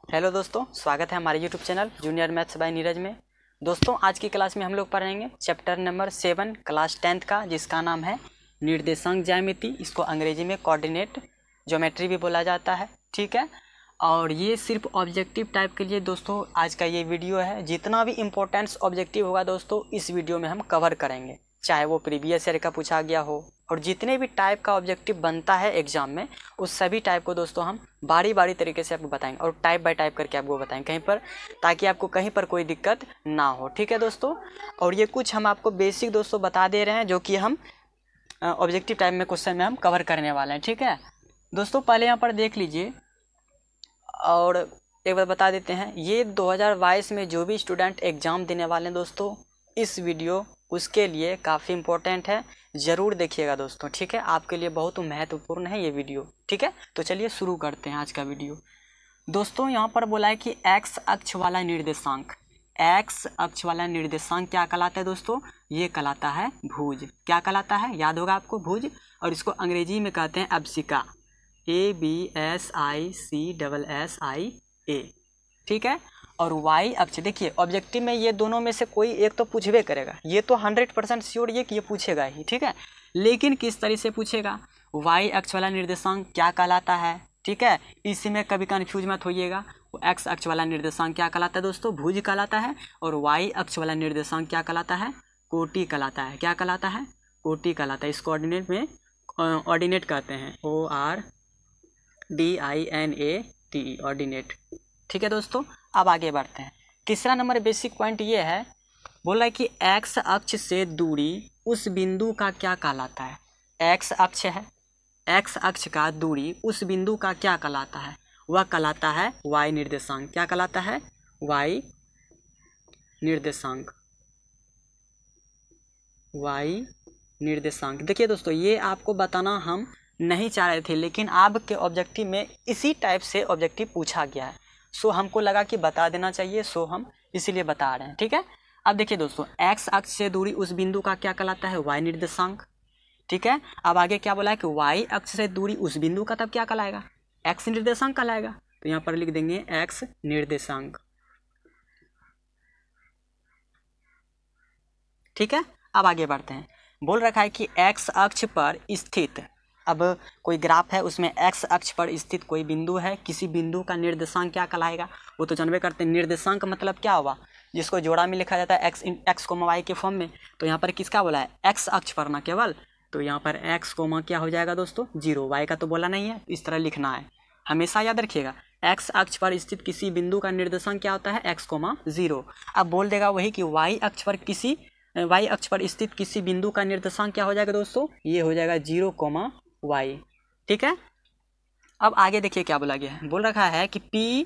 Hello दोस्तों, स्वागत है हमारे YouTube channel junior maths by Neeraj में। दोस्तों आज की क्लास में हम लोग पढ़ेंगे चैप्टर नंबर 7 क्लास 10th का, जिसका नाम है निर्देशांक ज्यामिति। इसको अंग्रेजी में कोऑर्डिनेट ज्योमेट्री भी बोला जाता है, ठीक है। और ये सिर्फ ऑब्जेक्टिव टाइप के लिए दोस्तों आज का ये वीडियो है। जितना भी इम्पोर्टेंस ऑब्जेक्टिव होगा दोस्तों इस वीडियो में हम कवर करेंगे, चाहे वो प्रीवियस ईयर का पूछा गया हो, और जितने भी टाइप का ऑब्जेक्टिव बनता है एग्जाम में उस सभी टाइप को दोस्तों हम बारी बारी तरीके से आपको बताएंगे और टाइप बाय टाइप करके आपको बताएंगे कहीं पर, ताकि आपको कहीं पर कोई दिक्कत ना हो, ठीक है दोस्तों। और ये कुछ हम आपको बेसिक दोस्तों बता दे रहे हैं जो कि हम ऑब्जेक्टिव टाइप में क्वेश्चन में हम कवर करने वाले हैं, ठीक है दोस्तों। पहले यहाँ पर देख लीजिए और एक बार बता देते हैं, ये 2022 में जो भी स्टूडेंट एग्ज़ाम देने वाले हैं दोस्तों, इस वीडियो उसके लिए काफ़ी इम्पोर्टेंट है, ज़रूर देखिएगा दोस्तों, ठीक है। आपके लिए बहुत महत्वपूर्ण है ये वीडियो, ठीक है। तो चलिए शुरू करते हैं आज का वीडियो। दोस्तों यहाँ पर बोला है कि एक्स अक्ष वाला निर्देशांक, एक्स अक्ष वाला निर्देशांक क्या कहलाता है दोस्तों? ये कहलाता है भुज। क्या कहलाता है? याद होगा आपको, भुज। और इसको अंग्रेजी में कहते हैं अब्सिका, ABSICSSIA, ठीक है। और वाई अक्ष, देखिए ऑब्जेक्टिव में ये दोनों में से कोई एक तो पूछबे करेगा, ये तो 100% श्योर ये कि ये पूछेगा ही, ठीक है। लेकिन किस तरह से पूछेगा? वाई अक्ष वाला निर्देशांक क्या कहलाता है, ठीक है। इसमें कभी कन्फ्यूज मत होइएगा। एक्स अक्ष वाला निर्देशांक क्या कहलाता है दोस्तों? भुज कहलाता है। और वाई अक्ष वाला निर्देशांक क्या कहलाता है? कोटि कहलाता है। क्या कहलाता है? कोटि कहलाता है। इस कोऑर्डिनेट में ऑर्डिनेट कहते हैं, ORDINATE, ऑर्डिनेट, ठीक है दोस्तों। अब आगे बढ़ते हैं। तीसरा नंबर बेसिक पॉइंट ये है, बोल रहा है कि एक्स अक्ष से दूरी उस बिंदु का क्या कहलाता है? एक्स अक्ष है, एक्स अक्ष का दूरी उस बिंदु का क्या कहलाता है? वह कहलाता है वाई निर्देशांक। क्या कहलाता है? वाई निर्देशांक, वाई निर्देशांक। देखिए दोस्तों ये आपको बताना हम नहीं चाह रहे थे, लेकिन आपके ऑब्जेक्टिव में इसी टाइप से ऑब्जेक्टिव पूछा गया है, सो हमको लगा कि बता देना चाहिए, सो हम इसीलिए बता रहे हैं, ठीक है। अब देखिए दोस्तों, एक्स अक्ष से दूरी उस बिंदु का क्या कहलाता है? वाई निर्देशांक, ठीक है। अब आगे क्या बोला है कि वाई अक्ष से दूरी उस बिंदु का तब क्या कहलाएगा? एक्स निर्देशांक कहलाएगा। तो यहाँ पर लिख देंगे एक्स निर्देशांक, ठीक है। अब आगे बढ़ते हैं। बोल रखा है कि एक्स अक्ष पर स्थित, अब कोई ग्राफ है उसमें एक्स अक्ष पर स्थित कोई बिंदु है, किसी बिंदु का निर्देशांक क्या कहलाएगा? वो तो जानबे करते हैं। निर्देशांक मतलब क्या हुआ? जिसको जोड़ा में लिखा जाता है एक्स कोमा वाई के फॉर्म में। तो यहाँ पर किसका बोला है? एक्स अक्ष पर ना केवल, तो यहाँ पर एक्स कोमा क्या हो जाएगा दोस्तों? 0। वाई का तो बोला नहीं है, इस तरह लिखना है, हमेशा याद रखिएगा। एक्स अक्ष पर स्थित किसी बिंदु का निर्देशांक क्या होता है? X comma 0। अब बोल देगा वही कि वाई अक्ष पर स्थित किसी बिंदु का निर्देशांक क्या हो जाएगा दोस्तों? ये हो जाएगा 0, वाई, ठीक है। अब आगे देखिए क्या बोला गया है। बोल रखा है कि P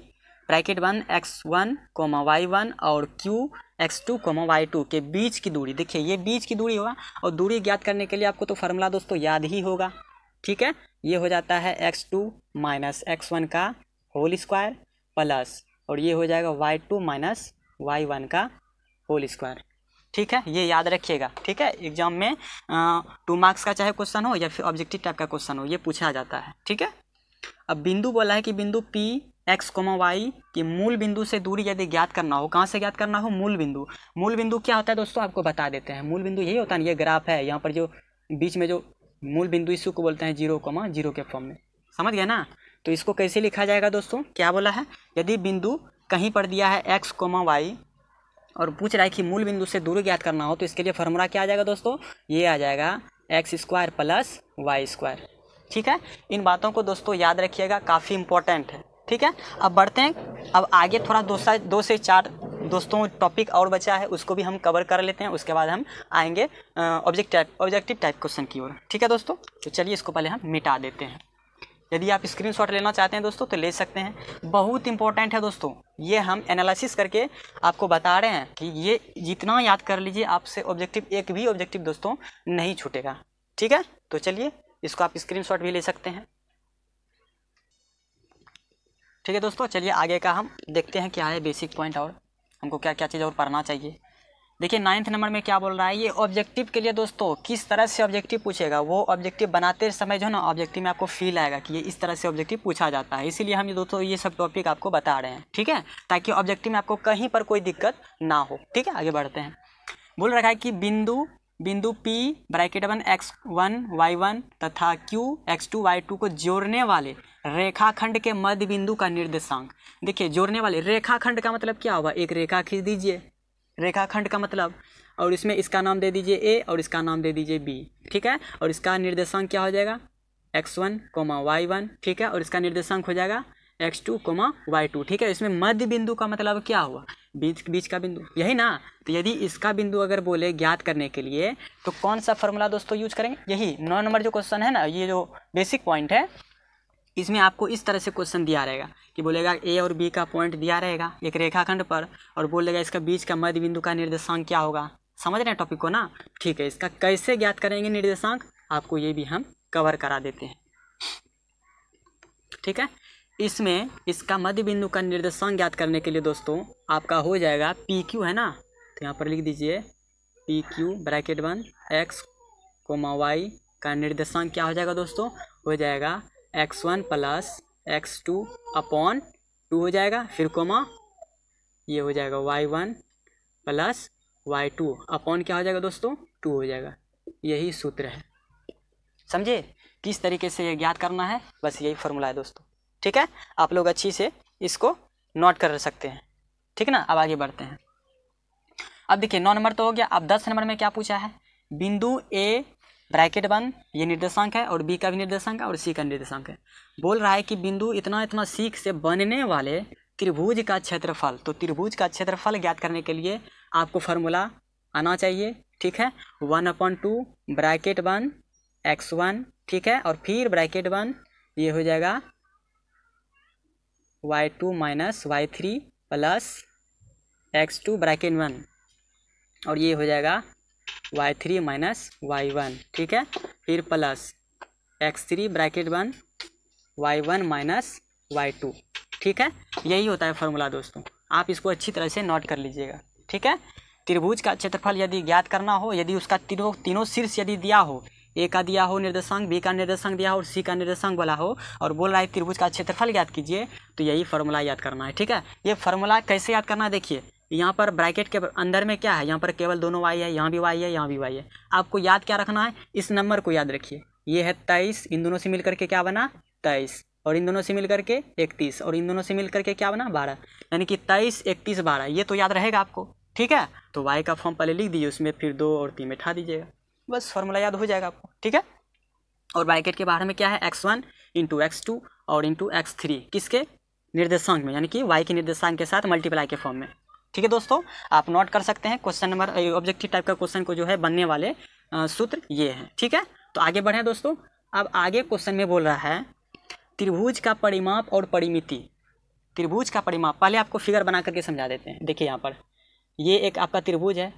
ब्रैकेट 1 x1, y1 और Q x2, y2 के बीच की दूरी, देखिए ये बीच की दूरी होगा, और दूरी ज्ञात करने के लिए आपको तो फार्मूला दोस्तों याद ही होगा, ठीक है। ये हो जाता है x2 माइनस x1 का होल स्क्वायर प्लस, और ये हो जाएगा y2 माइनस y1 का होल स्क्वायर, ठीक है। ये याद रखिएगा, ठीक है। एग्जाम में 2 मार्क्स का चाहे क्वेश्चन हो या फिर ऑब्जेक्टिव टाइप का क्वेश्चन हो, ये पूछा जाता है, ठीक है। अब बिंदु बोला है कि बिंदु P x, y की मूल बिंदु से दूरी यदि ज्ञात करना हो, कहाँ से ज्ञात करना हो? मूल बिंदु। मूल बिंदु क्या होता है दोस्तों? आपको बता देते हैं। मूल बिंदु यही होता है, ये ग्राफ है, यहाँ पर जो बीच में जो मूल बिंदु, इसको बोलते हैं 0, के फॉर्म में, समझ गए ना। तो इसको कैसे लिखा जाएगा दोस्तों? क्या बोला है? यदि बिंदु कहीं पर दिया है x, y और पूछ रहा है कि मूल बिंदु से दूरी ज्ञात करना हो, तो इसके लिए फार्मूला क्या आ जाएगा दोस्तों? ये आ जाएगा x² प्लस y², ठीक है। इन बातों को दोस्तों याद रखिएगा, काफ़ी इंपॉर्टेंट है, ठीक है। अब बढ़ते हैं, अब आगे थोड़ा 2 से 4 दोस्तों टॉपिक और बचा है, उसको भी हम कवर कर लेते हैं, उसके बाद हम आएंगे ऑब्जेक्टिव टाइप क्वेश्चन की ओर, ठीक है दोस्तों। तो चलिए इसको पहले हम मिटा देते हैं। यदि आप स्क्रीनशॉट लेना चाहते हैं दोस्तों तो ले सकते हैं, बहुत इंपॉर्टेंट है दोस्तों। ये हम एनालिसिस करके आपको बता रहे हैं कि ये जितना याद कर लीजिए, आपसे ऑब्जेक्टिव एक भी ऑब्जेक्टिव दोस्तों नहीं छूटेगा, ठीक है। तो चलिए इसको आप स्क्रीनशॉट भी ले सकते हैं, ठीक है दोस्तों। चलिए आगे का हम देखते हैं क्या है बेसिक पॉइंट और हमको क्या क्या चीज़ और पढ़ना चाहिए। देखिए 9th नंबर में क्या बोल रहा है, ये ऑब्जेक्टिव के लिए दोस्तों किस तरह से ऑब्जेक्टिव पूछेगा, वो ऑब्जेक्टिव बनाते समय जो है ना ऑब्जेक्टिव में आपको फील आएगा कि ये इस तरह से ऑब्जेक्टिव पूछा जाता है, इसीलिए हम ये दोस्तों ये सब टॉपिक आपको बता रहे हैं, ठीक है, ताकि ऑब्जेक्टिव में आपको कहीं पर कोई दिक्कत ना हो, ठीक है। आगे बढ़ते हैं। बोल रखा है कि बिंदु P ब्रैकेट 1 x1 y1 तथा q x2 y2 को जोड़ने वाले रेखाखंड के मध्य बिंदु का निर्देशांक। देखिए जोड़ने वाले रेखाखंड का मतलब क्या होगा, एक रेखा खींच दीजिए, रेखाखंड का मतलब, और इसमें इसका नाम दे दीजिए a और इसका नाम दे दीजिए b, ठीक है, और इसका निर्देशांक क्या हो जाएगा x1, y1, ठीक है, और इसका निर्देशांक हो जाएगा x2, y2, ठीक है। इसमें मध्य बिंदु का मतलब क्या हुआ, बीच का बिंदु, यही ना। तो यदि इसका बिंदु अगर बोले ज्ञात करने के लिए तो कौन सा फॉर्मूला दोस्तों यूज करेंगे, यही 9 नंबर जो क्वेश्चन है ना, ये जो बेसिक पॉइंट है, इसमें आपको इस तरह से क्वेश्चन दिया रहेगा कि बोलेगा ए और बी का पॉइंट दिया रहेगा एक रेखाखंड पर, और बोलेगा इसका बीच का मध्य बिंदु का निर्देशांक क्या होगा। समझ रहे हैं टॉपिक को ना, ठीक है। इसका कैसे ज्ञात करेंगे निर्देशांक, आपको ये भी हम कवर करा देते हैं, ठीक है। इसमें इसका मध्य बिंदु का निर्देशांक ज्ञात करने के लिए दोस्तों आपका हो जाएगा पी क्यू, है ना, तो यहाँ पर लिख दीजिए P Q bracket 1 x, y का निर्देशांक क्या हो जाएगा दोस्तों, हो जाएगा x1 प्लस x2 अपॉन 2 हो जाएगा, फिर कोमा ये हो जाएगा y1 प्लस y2 अपॉन क्या हो जाएगा दोस्तों 2 हो जाएगा। यही सूत्र है, समझे किस तरीके से ये ज्ञात करना है, बस यही फॉर्मूला है दोस्तों, ठीक है। आप लोग अच्छी से इसको नोट कर सकते हैं, ठीक है ना। अब आगे बढ़ते हैं। अब देखिए 9 नंबर तो हो गया। अब 10 नंबर में क्या पूछा है, बिंदु ए ब्रैकेट 1 ये निर्देशांक है, और बी का भी निर्देशांक है, और सी का निर्देशांक है। बोल रहा है कि बिंदु इतना इतना सीख से बनने वाले त्रिभुज का क्षेत्रफल, तो त्रिभुज का क्षेत्रफल ज्ञात करने के लिए आपको फार्मूला आना चाहिए, ठीक है। 1/2 ब्रैकेट 1 x1, ठीक है, और फिर ब्रैकेट 1 ये हो जाएगा y2 minus y3 plus x2 bracket 1, और ये हो जाएगा y3 माइनस y1, ठीक है, फिर plus x3 bracket 1 y1 minus y2, ठीक है। यही होता है फॉर्मूला दोस्तों, आप इसको अच्छी तरह से नोट कर लीजिएगा, ठीक है। त्रिभुज का क्षेत्रफल यदि ज्ञात करना हो, यदि उसका तीनों शीर्ष यदि दिया हो, ए का दिया हो निर्देशांक, बी का निर्देशांक दिया हो, और सी का निर्देशांक बोला हो, और बोल रहा है त्रिभुज का क्षेत्रफल ज्ञात कीजिए, तो यही फार्मूला याद करना है, ठीक है। ये फार्मूला कैसे याद करना है, देखिए यहाँ पर ब्रैकेट के अंदर में क्या है, यहाँ पर केवल दोनों y है, यहाँ भी y है, यहाँ भी y है। आपको याद क्या रखना है, इस नंबर को याद रखिए, ये है 23, इन दोनों से मिलकर के क्या बना 23, और इन दोनों से मिलकर के 31, और इन दोनों से मिलकर के क्या बना 12, यानी कि 23, 31, 12, ये तो याद रहेगा आपको, ठीक है। तो y का फॉर्म पहले लिख दीजिए, उसमें फिर 2 और 3 बैठा दीजिएगा, बस फार्मूला याद हो जाएगा आपको, ठीक है। और ब्रैकेट के बाहर में क्या है x1 इंटू x2 और इंटू x3 किसके निर्देशांक में, यानी कि y के निर्देशांक के साथ मल्टीप्लाई के फॉर्म में, ठीक है दोस्तों। आप नोट कर सकते हैं क्वेश्चन नंबर ऑब्जेक्टिव टाइप का क्वेश्चन को जो है बनने वाले सूत्र ये हैं, ठीक है। तो आगे बढ़ें दोस्तों। अब आगे क्वेश्चन में बोल रहा है त्रिभुज का परिमाप और परिमिति। त्रिभुज का परिमाप पहले आपको फिगर बना करके समझा देते हैं। देखिए यहाँ पर ये एक आपका त्रिभुज है,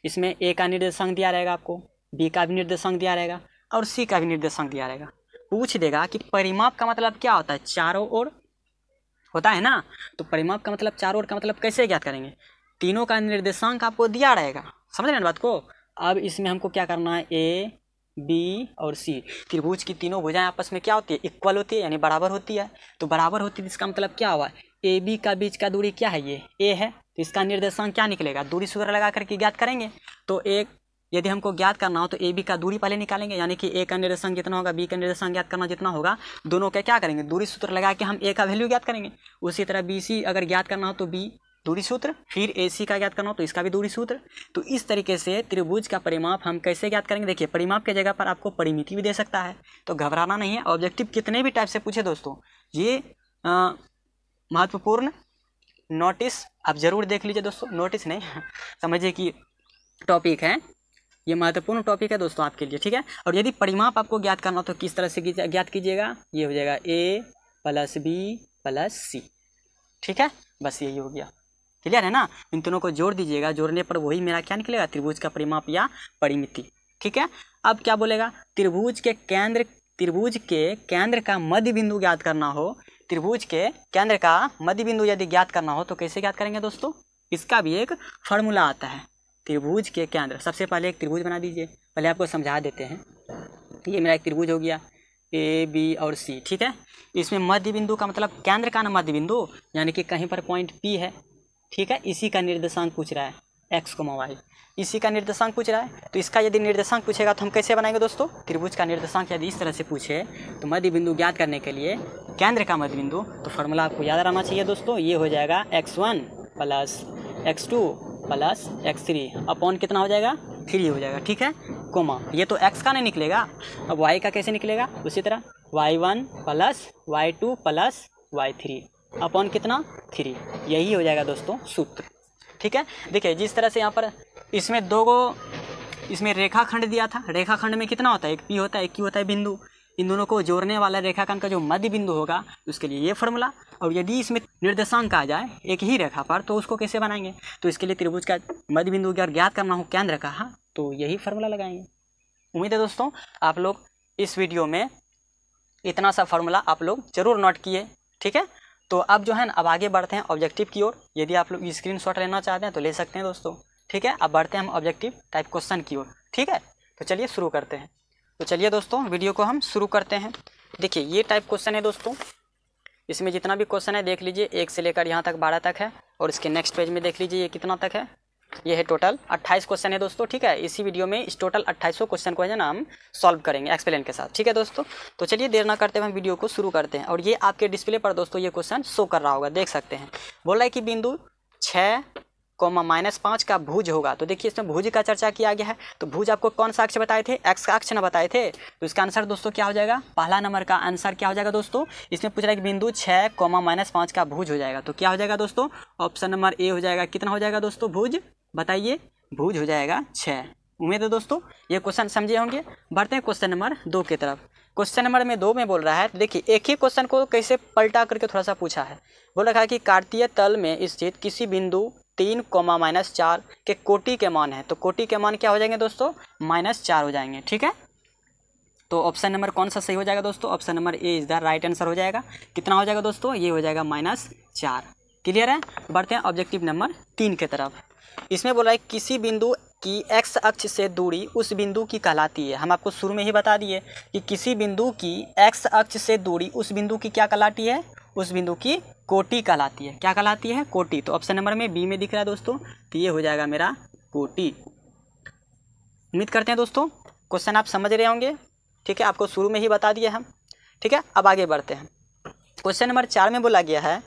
इसमें ए का निर्देशांक दिया रहेगा, आपको बी का भी निर्देशांक दिया रहेगा, और सी का भी निर्देशांक दिया रहेगा। पूछ देगा कि परिमाप का मतलब क्या होता है, चारों ओर होता है ना, तो परिमाप का मतलब चारों ओर का मतलब कैसे ज्ञात करेंगे, तीनों का निर्देशांक आपको दिया रहेगा, समझ रहे हैं बात को। अब इसमें हमको क्या करना है, ए बी और सी, त्रिभुज की तीनों भुजाएं आपस में क्या होती है, इक्वल होती है, यानी बराबर होती है। तो बराबर होती है इसका मतलब क्या हुआ, ए बी का बीच का दूरी क्या है, ये ए है, तो इसका निर्देशांक क्या निकलेगा, दूरी सूत्र लगा करके ज्ञात करेंगे। तो एक यदि हमको ज्ञात करना हो तो ए बी का दूरी पहले निकालेंगे, यानी कि ए का निर्देशांक जितना होगा बी का निर्देशांक ज्ञात करना जितना होगा, दोनों का क्या करेंगे, दूरी सूत्र लगा के हम ए का वैल्यू ज्ञात करेंगे। उसी तरह बी सी अगर ज्ञात करना हो तो बी दूरी सूत्र, फिर ए सी का ज्ञात करना हो तो इसका भी दूरी सूत्र। तो इस तरीके से त्रिभुज का परिमाप हम कैसे ज्ञात करेंगे, देखिए परिमाप के जगह पर आपको परिमिति भी दे सकता है, तो घबराना नहीं है। ऑब्जेक्टिव कितने भी टाइप से पूछे दोस्तों, ये महत्वपूर्ण नोटिस आप जरूर देख लीजिए दोस्तों, नोटिस नहीं समझिए कि टॉपिक है, ये महत्वपूर्ण टॉपिक है दोस्तों आपके लिए, ठीक है। और यदि परिमाप आपको ज्ञात करना हो तो किस तरह से ज्ञात कीजिएगा, ये हो जाएगा ए प्लस बी प्लस सी, ठीक है, बस यही हो गया, क्लियर है ना। इन दोनों को जोड़ दीजिएगा, जोड़ने पर वही मेरा क्या निकलेगा, त्रिभुज का परिमाप या परिमिति, ठीक है। अब क्या बोलेगा, त्रिभुज के केंद्र का मध्य बिंदु ज्ञात करना हो, त्रिभुज के केंद्र का मध्य बिंदु यदि ज्ञात करना हो तो कैसे ज्ञात करेंगे दोस्तों, इसका भी एक फार्मूला आता है, त्रिभुज के केंद्र, सबसे पहले एक त्रिभुज बना दीजिए। पहले आपको समझा देते हैं। ये मेरा एक त्रिभुज हो गया ए बी और सी, ठीक है। इसमें मध्य बिंदु का मतलब केंद्र का ना मध्य बिंदु, यानी कि कहीं पर पॉइंट P है, ठीक है। इसी का निर्देशांक पूछ रहा है x, y, इसी का निर्देशांक पूछ रहा है। तो इसका यदि निर्देशांक पूछेगा तो हम कैसे बनाएंगे दोस्तों? त्रिभुज का निर्देशांक यदि इस तरह से पूछे तो मध्य बिंदु ज्ञात करने के लिए केंद्र का मध्य बिंदु, तो फॉर्मूला आपको याद रहना चाहिए दोस्तों। ये हो जाएगा x1 plus x2 plus x3 upon कितना हो जाएगा? 3 हो जाएगा, ठीक है। कोमा, ये तो x का नहीं निकलेगा, अब y का कैसे निकलेगा? उसी तरह y1 plus y2 plus y3 upon कितना? 3। यही हो जाएगा दोस्तों सूत्र, ठीक है। देखिए जिस तरह से यहाँ पर इसमें दो गो इसमें रेखाखंड दिया था, रेखाखंड में कितना होता है? एक P होता है, एक Q होता है बिंदु। इन दोनों को जोड़ने वाला रेखाखंड का जो मध्य बिंदु होगा उसके लिए ये फॉर्मूला। और यदि इसमें निर्देशांक आ जाए एक ही रेखा पर तो उसको कैसे बनाएंगे? तो इसके लिए त्रिभुज का मध्य बिंदु अगर ज्ञात करना हो केंद्र का, हाँ, तो यही फॉर्मूला लगाएंगे। उम्मीद है दोस्तों आप लोग इस वीडियो में इतना सा फॉर्मूला आप लोग जरूर नोट किए, ठीक है। तो अब जो है ना, अब आगे बढ़ते हैं ऑब्जेक्टिव की ओर। यदि आप लोग स्क्रीनशॉट लेना चाहते हैं तो ले सकते हैं दोस्तों, ठीक है। अब बढ़ते हैं हम ऑब्जेक्टिव टाइप क्वेश्चन की ओर, ठीक है। तो चलिए शुरू करते हैं। तो चलिए दोस्तों वीडियो को हम शुरू करते हैं। देखिए ये टाइप क्वेश्चन है दोस्तों, इसमें जितना भी क्वेश्चन है देख लीजिए, 1 से लेकर यहाँ तक 12 तक है। और इसके नेक्स्ट पेज में देख लीजिए ये कितना तक है, ये है टोटल 28 क्वेश्चन है दोस्तों, ठीक है। इसी वीडियो में इस टोटल 28 क्वेश्चन को है ना हम सॉल्व करेंगे एक्सप्लेन के साथ, ठीक है दोस्तों। तो चलिए देर ना करते हुए हम वीडियो को शुरू करते हैं। और ये आपके डिस्प्ले पर दोस्तों ये क्वेश्चन शो कर रहा होगा, देख सकते हैं। बोल रहा है कि बिंदु 6, -5 का भुज होगा। तो देखिए इसमें भुज का चर्चा किया गया है। तो भुज आपको कौन सा अक्ष बताए थे? एक्स का अक्ष ना बताए थे। तो इसका आंसर दोस्तों क्या हो जाएगा? पहला नंबर का आंसर क्या हो जाएगा दोस्तों? इसमें पूछ रहा है कि बिंदु 6, -5 का भुज हो जाएगा। तो क्या हो जाएगा दोस्तों? ऑप्शन नंबर ए हो जाएगा। कितना हो जाएगा दोस्तों भुज? बताइए, भुज हो जाएगा 6। उम्मीद है दोस्तों ये क्वेश्चन समझे होंगे। बढ़ते हैं क्वेश्चन नंबर 2 की तरफ। क्वेश्चन नंबर 2 में बोल रहा है, देखिए एक ही क्वेश्चन को कैसे पलटा करके थोड़ा सा पूछा है। बोल रखा है कि कार्तीय तल में स्थित किसी बिंदु 3, -4 के कोटि के मान है। तो कोटि के मान क्या हो जाएंगे दोस्तों? -4 हो जाएंगे, ठीक है। तो ऑप्शन नंबर कौन सा सही हो जाएगा दोस्तों? Option number A is the right answer हो जाएगा। कितना हो जाएगा दोस्तों? ये हो जाएगा -4। क्लियर है। बढ़ते हैं ऑब्जेक्टिव नंबर 3 की तरफ। इसमें बोला है किसी बिंदु की x अक्ष से दूरी उस बिंदु की कहलाती है। हम आपको शुरू में ही बता दिए कि किसी बिंदु की x अक्ष से दूरी उस बिंदु की क्या कहलाती है? उस बिंदु की कोटि कहलाती है। क्या कहलाती है? कोटि। तो ऑप्शन नंबर में बी में दिख रहा है दोस्तों, तो ये हो जाएगा मेरा कोटि। उम्मीद करते हैं दोस्तों क्वेश्चन आप समझ रहे होंगे, ठीक है। आपको शुरू में ही बता दिए हम, ठीक है। अब आगे बढ़ते हैं। क्वेश्चन नंबर 4 में बोला गया है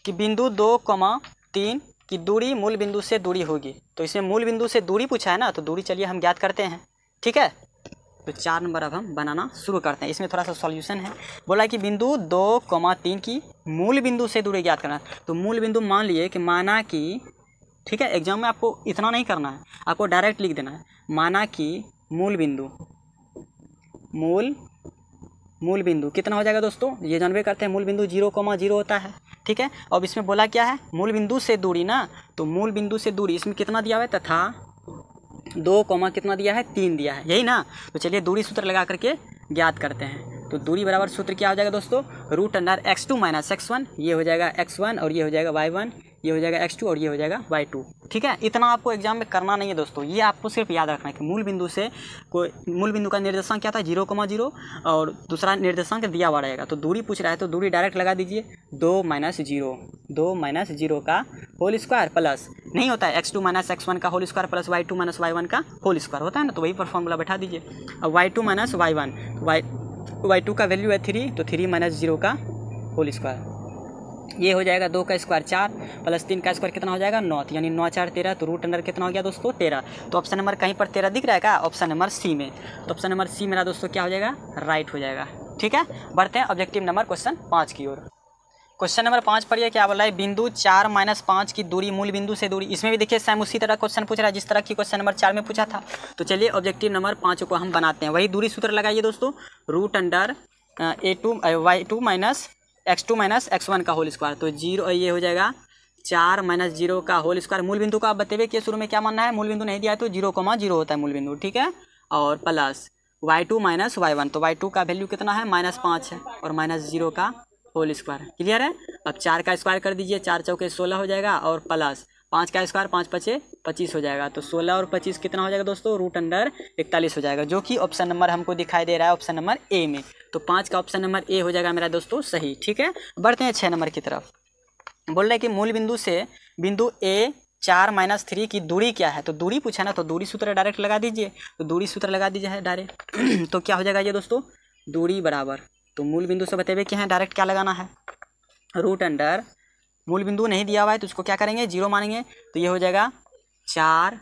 कि बिंदु 2, 3 की दूरी मूल बिंदु से दूरी होगी। तो इसमें मूल बिंदु से दूरी पूछा है ना, तो दूरी चलिए हम ज्ञात करते हैं, ठीक है। तो 4 नंबर अब हम बनाना शुरू करते हैं। इसमें थोड़ा सा सॉल्यूशन है। बोला कि बिंदु 2, 3 की मूल बिंदु से दूरी ज्ञात करना। तो मूल बिंदु मान लिए कि माना कि, ठीक है, एग्जाम में आपको इतना नहीं करना है, आपको डायरेक्ट लिख देना है। माना कि मूल बिंदु कितना हो जाएगा दोस्तों? ये जानबे करते हैं मूल बिंदु 0,0 होता है, ठीक है। अब इसमें बोला क्या है? मूल बिंदु से दूरी ना, तो मूल बिंदु से दूरी इसमें कितना दिया हुआ है? तथा 2, कितना दिया है? 3 दिया है, यही ना। तो चलिए दूरी सूत्र लगा करके ज्ञात करते हैं। तो दूरी बराबर सूत्र क्या हो जाएगा दोस्तों? √(x2 - x1), ये हो जाएगा x1 और ये हो जाएगा y1, ये हो जाएगा x2 और ये हो जाएगा y2, ठीक है। इतना आपको एग्जाम में करना नहीं है दोस्तों, ये आपको सिर्फ याद रखना है कि मूल बिंदु का निर्देशांक क्या था? 0,0 और दूसरा निर्देशांक दिया हुआ रहेगा। तो दूरी पूछ रहा है तो दूरी डायरेक्ट लगा दीजिए। 2 - 0 का होल स्क्वायर प्लस नहीं होता है x2 - x1 का whole square plus y2 - y1 का होल स्क्वायर होता है ना, तो वही पर फॉर्मूला बैठा दीजिए। अब y2 - y1, y2 का वैल्यू है 3, तो 3 - 0 का होल स्क्वायर, ये हो जाएगा 2 का स्क्वायर 4 प्लस 3 का स्क्वायर कितना हो जाएगा? 9, यानी 9 4 13। तो √अंडर कितना हो गया दोस्तों? 13। तो ऑप्शन नंबर कहीं पर 13 दिख रहा है क्या? ऑप्शन नंबर सी में। तो ऑप्शन नंबर सी मेरा दोस्तों क्या हो जाएगा? राइट हो जाएगा, ठीक है। बढ़ते हैं ऑब्जेक्टिव नंबर क्वेश्चन 5 की ओर। क्वेश्चन नंबर 5 पर यह क्या बोला है? बिंदु 4 - 5 की दूरी मूल बिंदु से दूरी। इसमें भी देखिए सेम उसी तरह क्वेश्चन पूछ रहा है जिस तरह की क्वेश्चन नंबर 4 में पूछा था। तो चलिए ऑब्जेक्टिव नंबर 5 को हम बनाते हैं। वही दूरी सूत्र लगाइए दोस्तों, √(y2 - x1 का होल स्क्वायर। तो 0, ये हो जाएगा 4 - 0 का होल स्क्वायर। मूल बिंदु का आप बतेबे कि शुरू में क्या मानना है? मूल बिंदु नहीं दिया है तो 0,0 होता है मूल बिंदु, ठीक है। और प्लस y2 - y1, तो y2 का वैल्यू कितना है? -5 है और -0 का होल स्क्वायर। क्लियर है। अब 4 का स्क्वायर कर दीजिए, 4 चौके 16 हो जाएगा और प्लस 5 का स्क्वायर 5 पचे 25 हो जाएगा। तो 16 और 25 कितना हो जाएगा दोस्तों, √41 हो जाएगा, जो कि ऑप्शन नंबर हमको दिखाई दे रहा है ऑप्शन नंबर ए में। तो 5 का ऑप्शन नंबर ए हो जाएगा मेरा दोस्तों सही। ठीक है, बढ़ते हैं 6 नंबर की तरफ। बोल रहे हैं कि मूल बिंदु से बिंदु ए 4 - 3 की दूरी क्या है। तो दूरी पूछा ना, तो दूरी सूत्र डायरेक्ट लगा दीजिए। तो दूरी सूत्र लगा दीजिए डायरेक्ट तो क्या हो जाएगा ये दोस्तों, दूरी बराबर, तो मूल बिंदु से बताइए कि हैं डायरेक्ट क्या लगाना है, √, मूल बिंदु नहीं दिया हुआ है तो उसको क्या करेंगे, 0 मानेंगे। तो ये हो जाएगा 4।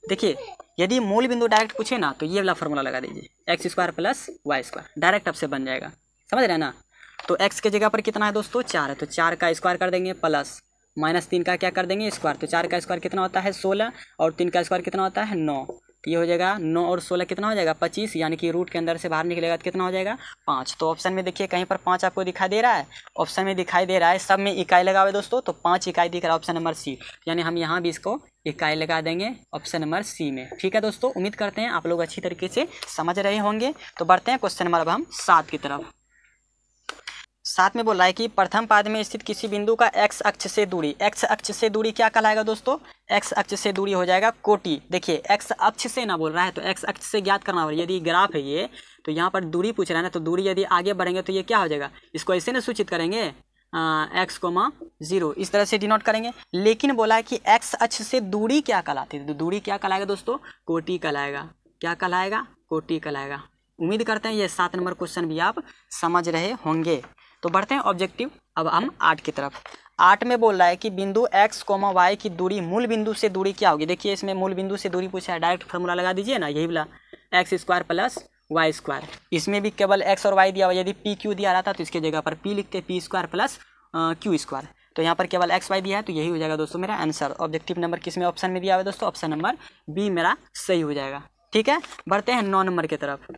देखिए यदि मूल बिंदु डायरेक्ट पूछे ना तो ये वाला फॉर्मूला लगा दीजिए, x² + y², डायरेक्ट आपसे बन जाएगा, समझ रहे हैं ना। तो x के जगह पर कितना है दोस्तों, 4 है, तो 4 का स्क्वायर कर देंगे प्लस -3 का क्या कर देंगे स्क्वायर। तो 4 का स्क्वायर कितना होता है 16 और 3 का स्क्वायर कितना होता है 9। तो ये हो जाएगा 9 और 16 कितना हो जाएगा 25, यानी कि रूट के अंदर से बाहर निकलेगा तो कितना हो जाएगा 5। तो ऑप्शन में देखिए कहीं पर 5 आपको दिखाई दे रहा है, ऑप्शन में दिखाई दे रहा है, सब में इकाई लगा हुआ है दोस्तों। तो 5 इकाई दिख रहा है ऑप्शन नंबर सी, यानी हम यहाँ भी इसको इकाई लगा देंगे ऑप्शन नंबर सी में। ठीक है दोस्तों, उम्मीद करते हैं आप लोग अच्छी तरीके से समझ रहे होंगे। तो बढ़ते हैं क्वेश्चन नंबर अब हम 7 की तरफ। 7 में बोल रहा है कि प्रथम पाद में स्थित किसी बिंदु का x अक्ष से दूरी, x अक्ष से दूरी क्या कहलाएगा दोस्तों, x अक्ष से दूरी हो जाएगा कोटि। देखिए x अक्ष से ना बोल रहा है तो x अक्ष से ज्ञात करना होगा। यदि ग्राफ है ये तो यहाँ पर दूरी पूछ रहा है ना, तो दूरी यदि आगे बढ़ेंगे तो ये क्या हो जाएगा, इसको ऐसे ना सूचित करेंगे x, 0 इस तरह से डिनोट करेंगे। लेकिन बोला है कि x अक्ष से दूरी क्या कहलाती है, तो दूरी क्या कहलाएगा दोस्तों, कोटि कहलाएगा। क्या कहलाएगा, कोटि कहलाएगा। उम्मीद करते हैं ये 7 नंबर क्वेश्चन भी आप समझ रहे होंगे। तो बढ़ते हैं ऑब्जेक्टिव अब हम 8 की तरफ। 8 में बोल रहा है कि बिंदु x, y की दूरी मूल बिंदु से दूरी क्या होगी। देखिए इसमें मूल बिंदु से दूरी पूछा है, डायरेक्ट फार्मूला लगा दीजिए ना, यही वाला x² + y²। इसमें भी केवल x और y दिया हुआ, यदि p q दिया रहता तो इसके जगह पर p लिखते, p² + q²। तो यहाँ पर केवल x y दिया है, तो यही हो जाएगा दोस्तों मेरा आंसर। ऑब्जेक्टिव नंबर किस में ऑप्शन में दिया हुआ है दोस्तों, ऑप्शन नंबर बी मेरा सही हो जाएगा। ठीक है, बढ़ते हैं 9 नंबर की तरफ।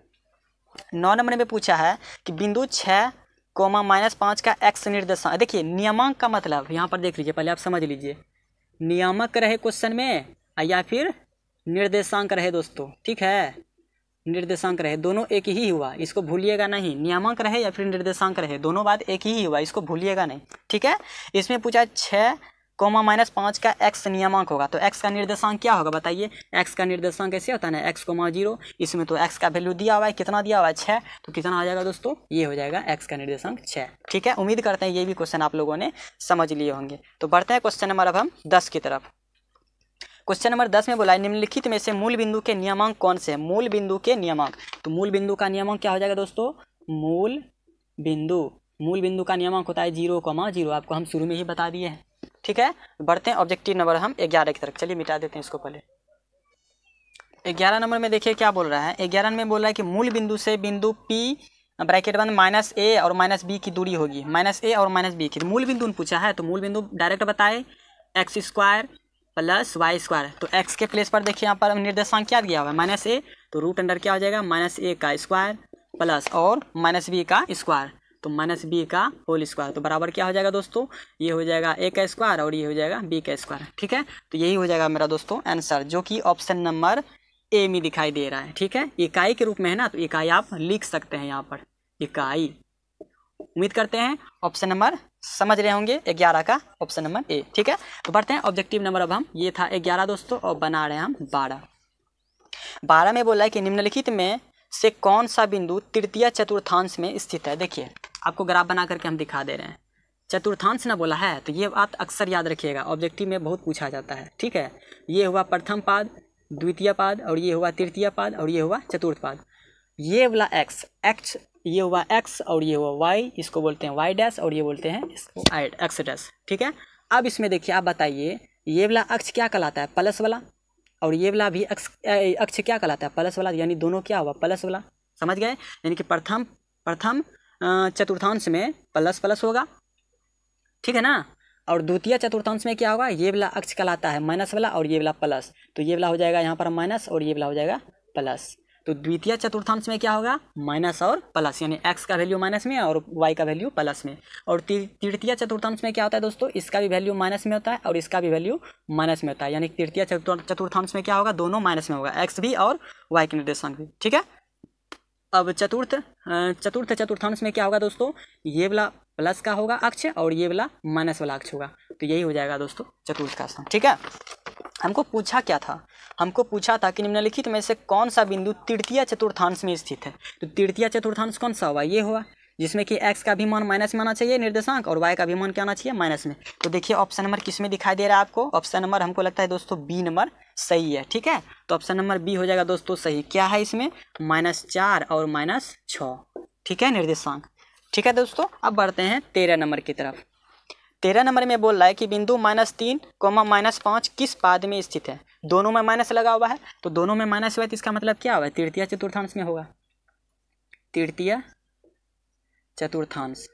9 नंबर में पूछा है कि बिंदु 6, -5 का x निर्देशांक। देखिए नियमांक का मतलब यहाँ पर देख लीजिए, पहले आप समझ लीजिए, नियामक रहे क्वेश्चन में या फिर निर्देशांक रहे दोस्तों। ठीक है, निर्देशांक रहे, दोनों एक ही हुआ, इसको भूलिएगा नहीं। नियामक रहे या फिर निर्देशांक रहे, दोनों बात एक ही हुआ, इसको भूलिएगा नहीं। ठीक है, इसमें पूछा 6, -5 का x नियमांक होगा, तो x का निर्देशांक क्या होगा बताइए। x का निर्देशांक कैसे होता है ना, x, 0। इसमें तो x का वैल्यू दिया हुआ है, कितना दिया हुआ है 6, तो कितना आ जाएगा दोस्तों, ये हो जाएगा x का निर्देशांक 6। ठीक है, उम्मीद करते हैं ये भी क्वेश्चन आप लोगों ने समझ लिए होंगे। तो बढ़ते हैं क्वेश्चन नंबर अब हम 10 की तरफ। क्वेश्चन नंबर 10 में बोला है निम्नलिखित में से मूल बिंदु के नियमांक कौन से हैं। मूल बिंदु के नियमांक, तो मूल बिंदु का नियमांक क्या हो जाएगा दोस्तों, मूल बिंदु का नियमांक होता है 0, 0। आपको हम शुरू में ही बता दिए हैं। ठीक है, बढ़ते हैं ऑब्जेक्टिव नंबर हम 11 की तरफ। चलिए मिटा देते हैं इसको पहले। 11 नंबर में देखिए क्या बोल रहा है। 11 में बोल रहा है कि मूल बिंदु से बिंदु P ब्रैकेट बंद -a और -b की दूरी होगी, -a और -b की। मूल बिंदु पूछा है तो मूल बिंदु डायरेक्ट बताए x² + y²। तो x के प्लेस पर देखिए यहाँ पर निर्देशांक क्या दिया हुआ है -a, तो √अंडर क्या हो जाएगा -a का स्क्वायर प्लस और -b का स्क्वायर, तो -b का होल स्क्वायर। तो बराबर क्या हो जाएगा दोस्तों, ये हो जाएगा a का स्क्वायर और ये हो जाएगा b का स्क्वायर। ठीक है, तो यही हो जाएगा मेरा दोस्तों आंसर, जो कि ऑप्शन नंबर ए में दिखाई दे रहा है। ठीक है, इकाई के रूप में है ना, तो इकाई आप लिख सकते हैं यहाँ पर, इकाई। उम्मीद करते हैं ऑप्शन नंबर समझ रहे होंगे 11 का, ऑप्शन नंबर ए। ठीक है, तो बढ़ते हैं ऑब्जेक्टिव नंबर अब हम, ये था 11 दोस्तों, और बना रहे हैं हम 12। 12 में बोला है कि निम्नलिखित में से कौन सा बिंदु तृतीय चतुर्थांश में स्थित है। देखिए आपको ग्राफ बना करके हम दिखा दे रहे हैं। चतुर्थांश ना बोला है तो ये बात अक्सर याद रखिएगा, ऑब्जेक्टिव में बहुत पूछा जाता है। ठीक है, ये हुआ प्रथम पाद, द्वितीय पाद, और ये हुआ तृतीय पाद, और ये हुआ चतुर्थ पाद। ये वाला x, ये हुआ x और ये हुआ y, इसको बोलते हैं y', और ये बोलते हैं इसको x'। ठीक है, अब इसमें देखिए आप बताइए, ये वाला अक्ष क्या कहलाता है, प्लस वाला, और ये वाला भी अक्ष क्या कहलाता है, प्लस वाला, यानी दोनों क्या हुआ, प्लस वाला। समझ गए, यानी कि प्रथम चतुर्थांश में प्लस होगा, ठीक है ना, और द्वितीय चतुर्थांश में क्या होगा, ये वाला अक्ष कहलाता है माइनस वाला, और ये वाला प्लस, तो ये वाला हो जाएगा यहाँ पर माइनस और ये वाला हो जाएगा प्लस। तो द्वितीय चतुर्थांश में क्या होगा, माइनस और प्लस, यानी x का वैल्यू माइनस में और y का वैल्यू प्लस में। और तृतीय चतुर्थांश में क्या होता है दोस्तों, इसका भी वैल्यू माइनस में होता है और इसका भी वैल्यू माइनस में होता है, यानी तृतीय चतुर्थांश में क्या होगा, दोनों माइनस में होगा, x भी और y के निर्देशांक भी। ठीक है, अब चतुर्थ चतुर्थांश में क्या होगा दोस्तों, ये वाला प्लस का होगा अक्ष और ये वाला माइनस वाला अक्ष होगा। तो यही हो जाएगा दोस्तों चतुर्थ का स्थान। ठीक है, हमको पूछा क्या था, हमको पूछा था कि निम्नलिखित में से कौन सा बिंदु तृतीय चतुर्थांश में स्थित है। तो तृतीय चतुर्थांश कौन सा हुआ, ये हुआ जिसमें कि x का भी मान माइनस में आना चाहिए निर्देशांक और y का भी मान क्या आना चाहिए माइनस में। तो देखिए ऑप्शन नंबर किस में दिखाई दे रहा है आपको, ऑप्शन नंबर हमको लगता है दोस्तों बी नंबर सही है। ठीक है, तो ऑप्शन नंबर बी हो जाएगा दोस्तों सही। क्या है इसमें, -4 और -6। ठीक है, निर्देशांक। ठीक है दोस्तों, अब बढ़ते हैं 13 नंबर की तरफ। 13 नंबर में बोल रहा है कि बिंदु -3, -5 किस पाद में स्थित है। दोनों में माइनस लगा हुआ है, तो दोनों में माइनस हुआ है तो इसका मतलब क्या हुआ, तृतीय चतुर्थांश में होगा, तृतीय चतुर्थांश।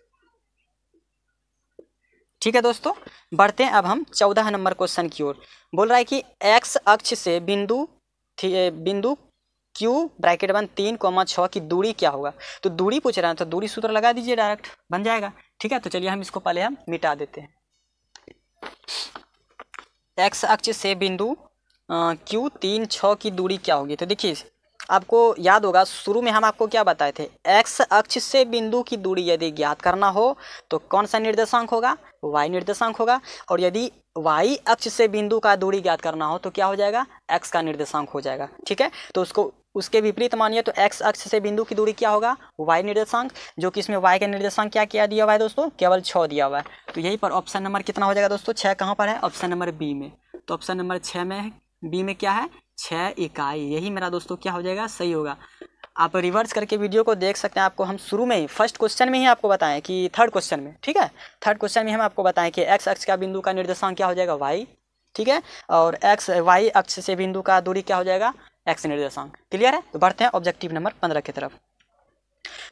ठीक है दोस्तों, बढ़ते हैं अब हम 14 नंबर क्वेश्चन की ओर। बोल रहा है कि x अक्ष से बिंदु Q ब्रैकेट बंद 3, 6 की दूरी क्या होगा। तो दूरी पूछ रहा है तो दूरी सूत्र लगा दीजिए, डायरेक्ट बन जाएगा। ठीक है, तो चलिए हम इसको पहले हम मिटा देते हैं। x अक्ष से बिंदु Q 3, 6 की दूरी क्या होगी। तो देखिए आपको याद होगा शुरू में हम आपको क्या बताए थे, x अक्ष से बिंदु की दूरी यदि ज्ञात करना हो तो कौन सा निर्देशांक होगा, y निर्देशांक होगा। और यदि y अक्ष से बिंदु का दूरी ज्ञात करना हो तो क्या हो जाएगा, x का निर्देशांक हो जाएगा। ठीक है, तो उसको उसके विपरीत मानिए तो x अक्ष से बिंदु की दूरी क्या होगा, y निर्देशांक, जो कि इसमें y का निर्देशांक क्या दिया हुआ है दोस्तों, केवल 6 दिया हुआ है। तो यहीं पर ऑप्शन नंबर कितना हो जाएगा दोस्तों, 6 कहाँ पर है, ऑप्शन नंबर बी में। तो ऑप्शन नंबर 6 में है, बी में क्या है 6 इकाई, यही मेरा दोस्तों क्या हो जाएगा, सही होगा। आप रिवर्स करके वीडियो को देख सकते हैं। आपको हम शुरू में ही फर्स्ट क्वेश्चन में ही आपको बताएं कि थर्ड क्वेश्चन में, ठीक है, थर्ड क्वेश्चन में हम आपको बताएं कि x अक्ष का बिंदु का निर्देशांक क्या हो जाएगा y। ठीक है, और y अक्ष से बिंदु का दूरी क्या हो जाएगा, x निर्देशांक। क्लियर है, तो बढ़ते हैं ऑब्जेक्टिव नंबर 15 की तरफ।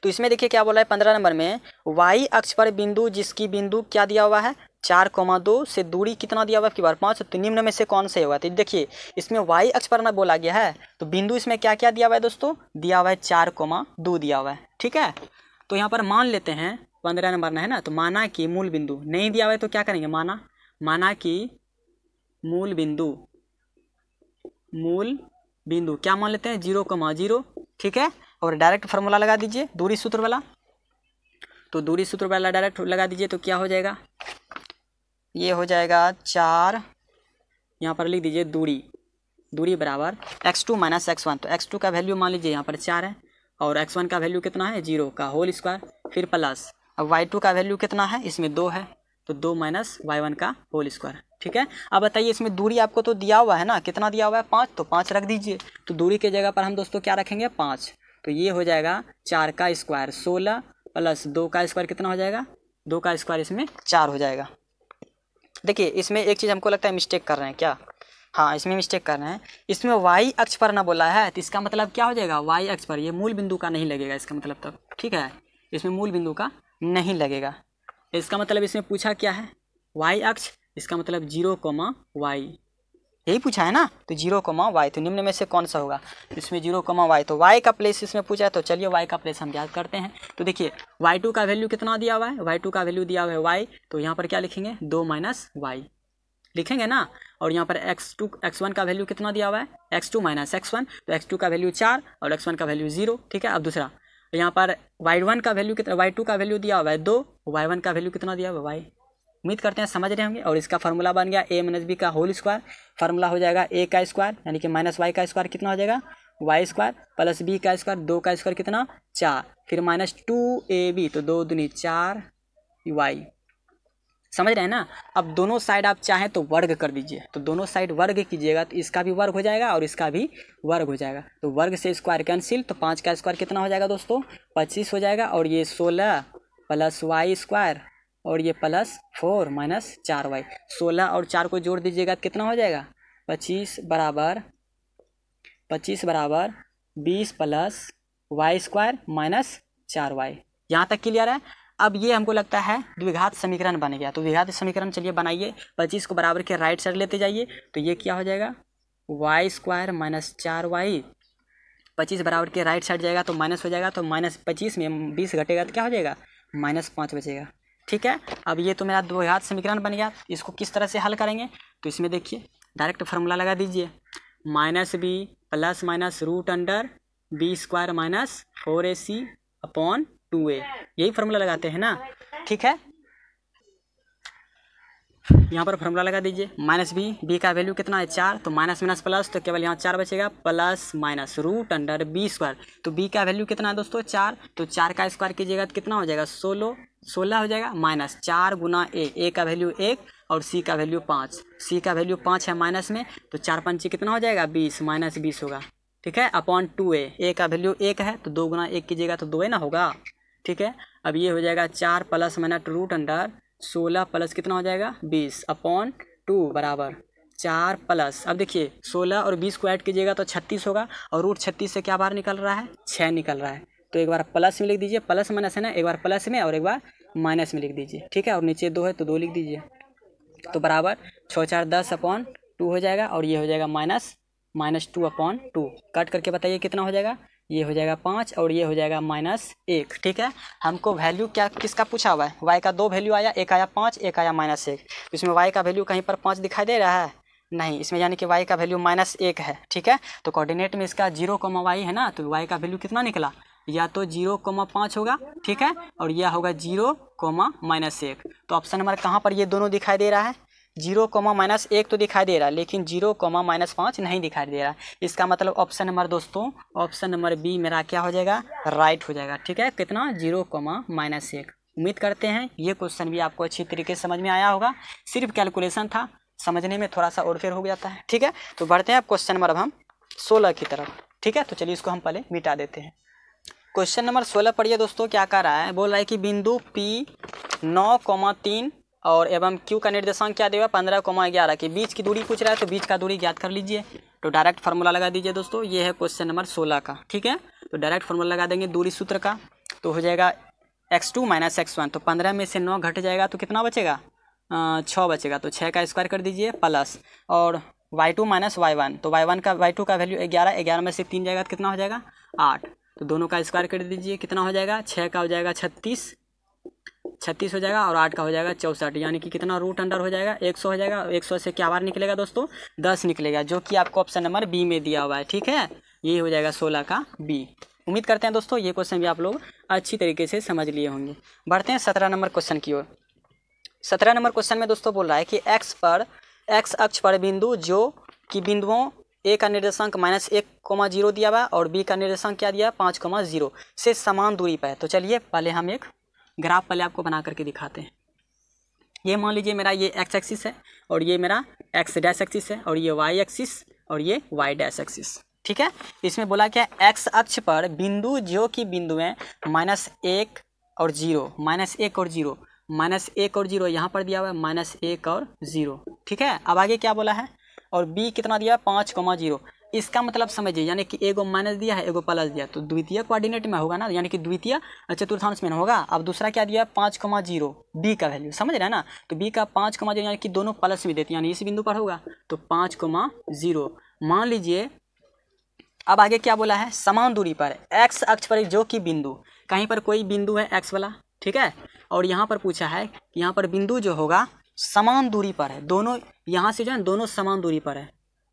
तो इसमें देखिए क्या बोला है 15 नंबर में, y अक्ष पर बिंदु जिसकी बिंदु क्या दिया हुआ है 4,2 से दूरी कितना दिया हुआ है, की बार 5, तो निम्न में से कौन से होगा। तो देखिए इसमें y अक्ष पर ना बोला गया है, तो बिंदु इसमें क्या क्या दिया हुआ है दोस्तों, दिया हुआ है 4,2 दिया हुआ है। ठीक है, तो यहाँ पर मान लेते हैं 15 नंबर है ना, तो माना कि मूल बिंदु नहीं दिया हुआ है तो क्या करेंगे, माना कि मूल बिंदु क्या मान लेते हैं 0,0। ठीक है, और डायरेक्ट फार्मूला लगा दीजिए दूरी सूत्र वाला। तो दूरी सूत्र वाला डायरेक्ट लगा दीजिए तो क्या हो जाएगा, ये हो जाएगा 4, यहाँ पर लिख दीजिए दूरी बराबर x2 - x1। तो x2 का वैल्यू मान लीजिए यहाँ पर 4 है और x1 का वैल्यू कितना है 0 का होल स्क्वायर, फिर प्लस अब y2 का वैल्यू कितना है, इसमें 2 है तो 2 - y1 का होल स्क्वायर। ठीक है, अब बताइए इसमें दूरी आपको तो दिया हुआ है ना, कितना दिया हुआ है 5, तो 5 रख दीजिए। तो दूरी के जगह पर हम दोस्तों क्या रखेंगे 5, तो ये हो जाएगा 4 का स्क्वायर 16 प्लस 2 का स्क्वायर कितना हो जाएगा, 2 का स्क्वायर इसमें 4 हो जाएगा। देखिए इसमें एक चीज़ हमको लगता है मिस्टेक कर रहे हैं क्या, हाँ इसमें मिस्टेक कर रहे हैं, इसमें y अक्ष पर ना बोला है, तो इसका मतलब क्या हो जाएगा y अक्ष पर, ये मूल बिंदु का नहीं लगेगा इसका मतलब तब। ठीक है, इसमें मूल बिंदु का नहीं लगेगा, इसका मतलब इसमें पूछा क्या है y अक्ष, इसका मतलब 0,y यही पूछा है ना, तो 0,y, तो निम्न में से कौन सा होगा, इसमें 0,y, तो y का प्लेस इसमें पूछा है, तो चलिए y का प्लेस हम याद करते हैं। तो देखिए y2 का वैल्यू कितना दिया हुआ है, y2 का वैल्यू दिया हुआ है y, तो यहाँ पर क्या लिखेंगे 2 - y लिखेंगे ना, और यहाँ पर x1 का वैल्यू कितना दिया हुआ है x2 - x1, तो x2 का वैल्यू 4 और x1 का वैल्यू 0। ठीक है, अब दूसरा यहाँ पर y1 का वैल्यू कितना, y2 का वैल्यू दिया हुआ है 2, y1 का वैल्यू कितना दिया हुआ है y। उम्मीद करते हैं समझ रहे होंगे। और इसका फार्मूला बन गया a - b का होल स्क्वायर, फार्मूला हो जाएगा a का स्क्वायर यानी कि -y का स्क्वायर कितना हो जाएगा y स्क्वायर प्लस b का स्क्वायर 2 का स्क्वायर कितना 4, फिर -2ab, तो 2 दूनी 4y। समझ रहे हैं ना। अब दोनों साइड आप चाहें तो वर्ग कर दीजिए, तो दोनों साइड वर्ग कीजिएगा तो इसका भी वर्ग हो जाएगा और इसका भी वर्ग हो जाएगा, तो वर्ग से स्क्वायर कैंसिल, तो 5 का स्क्वायर कितना हो जाएगा दोस्तों 25 हो जाएगा, और ये 16 प्लस y स्क्वायर और ये प्लस 4 - 4y, 16 और 4 को जोड़ दीजिएगा तो कितना हो जाएगा 25 बराबर 20 plus y square minus 4y। यहाँ तक क्लियर है। अब ये हमको लगता है द्विघात समीकरण बन गया, तो द्विघात समीकरण चलिए बनाइए। 25 को बराबर के राइट साइड लेते जाइए, तो ये क्या हो जाएगा y स्क्वायर माइनस 4y। 25 बराबर के राइट साइड जाएगा तो माइनस हो जाएगा, तो -25 में 20 घटेगा तो क्या हो जाएगा -5 बचेगा। ठीक है, अब ये तो मेरा द्विघात समीकरण बन गया। इसको किस तरह से हल करेंगे, तो इसमें देखिए डायरेक्ट फार्मूला लगा दीजिए, -b plus minus root under b square minus 4ac upon 2a, यही फार्मूला लगाते हैं ना। ठीक है, यहाँ पर फॉर्मूला लगा दीजिए माइनस बी का वैल्यू कितना है 4, तो माइनस माइनस प्लस, तो केवल यहाँ 4 बचेगा, plus minus root under B square. तो बी का वैल्यू कितना है दोस्तों 4, तो 4 का स्क्वायर कीजिएगा तो कितना हो जाएगा 16 हो जाएगा, माइनस 4 गुना ए का वैल्यू 1 और सी का वैल्यू 5, सी का वैल्यू 5 है माइनस में, तो 4 पंचे कितना हो जाएगा 20, माइनस 20 होगा, ठीक है, अपॉन 2a, ए का वैल्यू 1 है तो 2 गुना 1 कीजिएगा तो 2a ना होगा, ठीक है। अब ये हो जाएगा 4 plus minus root under 16 plus कितना हो जाएगा 20 अपॉन 2 बराबर 4 प्लस, अब देखिए 16 और 20 को ऐड कीजिएगा तो 36 होगा, और रूट 36 से क्या बाहर निकल रहा है 6 निकल रहा है, तो एक बार प्लस में लिख दीजिए, प्लस माइनस है ना, एक बार प्लस में और एक बार माइनस में लिख दीजिए, ठीक है, और नीचे 2 है तो 2 लिख दीजिए, तो बराबर 6 4 10 अपॉन 2 हो जाएगा, और ये हो जाएगा माइनस 2 अपॉन 2, कट करके बताइए कितना हो जाएगा, ये हो जाएगा 5 और ये हो जाएगा -1, ठीक है। हमको वैल्यू क्या किसका पूछा हुआ है, y का 2 वैल्यू आया, एक आया 5 एक आया -1, तो इसमें y का वैल्यू कहीं पर 5 दिखाई दे रहा है नहीं, इसमें यानी कि y का वैल्यू -1 है, ठीक है। तो कोऑर्डिनेट में इसका 0, y है ना, तो y का वैल्यू कितना निकला, या तो 0,5 होगा, ठीक है, और यह होगा 0, -1, तो ऑप्शन नंबर कहाँ पर ये दोनों दिखाई दे रहा है, 0, -1 तो दिखाई दे रहा है, लेकिन 0, -5 नहीं दिखाई दे रहा। इसका मतलब ऑप्शन नंबर दोस्तों, ऑप्शन नंबर बी मेरा क्या हो जाएगा, राइट हो जाएगा, ठीक है, कितना 0, -1। उम्मीद करते हैं ये क्वेश्चन भी आपको अच्छी तरीके से समझ में आया होगा, सिर्फ कैलकुलेशन था, समझने में थोड़ा सा और फेर हो जाता है, ठीक है। तो बढ़ते हैं अब क्वेश्चन नंबर अब हम 16 की तरफ, ठीक है, तो चलिए इसको हम पहले मिटा देते हैं। क्वेश्चन नंबर 16 पढ़िए दोस्तों, क्या कर रहा है, बोल रहा है कि बिंदु P 9,3 और एवं Q का निर्देशांक क्या देगा 15,11 के बीच की दूरी पूछ रहा है, तो बीच का दूरी ज्ञात कर लीजिए। तो डायरेक्ट फार्मूला लगा दीजिए दोस्तों, ये है क्वेश्चन नंबर 16 का, ठीक है। तो डायरेक्ट फार्मूला लगा देंगे दूरी सूत्र का, तो हो जाएगा x2 - x1, तो 15 में से 9 घट जाएगा तो कितना बचेगा 6 बचेगा, तो 6 का स्क्वायर कर दीजिए प्लस, और y2 - y1, तो y2 का वैल्यू 11 में से 3 जाएगा तो कितना हो जाएगा 8, तो दोनों का स्क्वायर कर दीजिए, कितना हो जाएगा 6 का हो जाएगा 36 हो जाएगा, और 8 का हो जाएगा 64, यानी कि कितना रूट अंडर हो जाएगा 100 हो जाएगा, 100 से क्या बार निकलेगा दोस्तों 10 निकलेगा, जो कि आपको ऑप्शन नंबर बी में दिया हुआ है, ठीक है, ये हो जाएगा 16 का बी। उम्मीद करते हैं दोस्तों ये क्वेश्चन भी आप लोग अच्छी तरीके से समझ लिए होंगे। बढ़ते हैं 17 नंबर क्वेश्चन की ओर। 17 नंबर क्वेश्चन में दोस्तों बोल रहा है कि एक्स अक्ष पर बिंदु जो कि बिंदुओं ए का निर्देशांक -1,0 दिया हुआ और बी का निर्देशांक क्या दिया 5,0 से समान दूरी पर है। तो चलिए पहले हम एक ग्राफ पहले आपको बना करके दिखाते हैं। ये मान लीजिए मेरा ये एक्स एक्सिस है और ये मेरा एक्स डैश एक्सिस है और ये वाई एक्सिस और ये वाई डैश एक्सिस, ठीक है। इसमें बोला क्या एक्स अक्ष पर बिंदु जो कि बिंदुएं -1 और 0 -1 और 0 यहाँ पर दिया हुआ है -1 और 0, ठीक है। अब आगे क्या बोला है और बी कितना दिया 5,0, इसका मतलब समझिए यानी कि एगो माइनस दिया है एगो प्लस दिया, तो द्वितीय कोऑर्डिनेट में होगा ना, यानी कि द्वितीय चतुर्थांश में होगा। अब दूसरा क्या दिया 5,0 बी का वैल्यू, समझ रहे हैं ना, तो बी का 5,0 यानी कि दोनों प्लस में देते हैं, यानी इस बिंदु पर होगा तो 5,0 मान लीजिए। अब आगे क्या बोला है समान दूरी पर एक्स अक्ष पर जो कि बिंदु, कहीं पर कोई बिंदु है एक्स वाला, ठीक है, और यहाँ पर पूछा है कि यहाँ पर बिंदु जो होगा समान दूरी पर है, दोनों यहाँ से जो है दोनों समान दूरी पर है,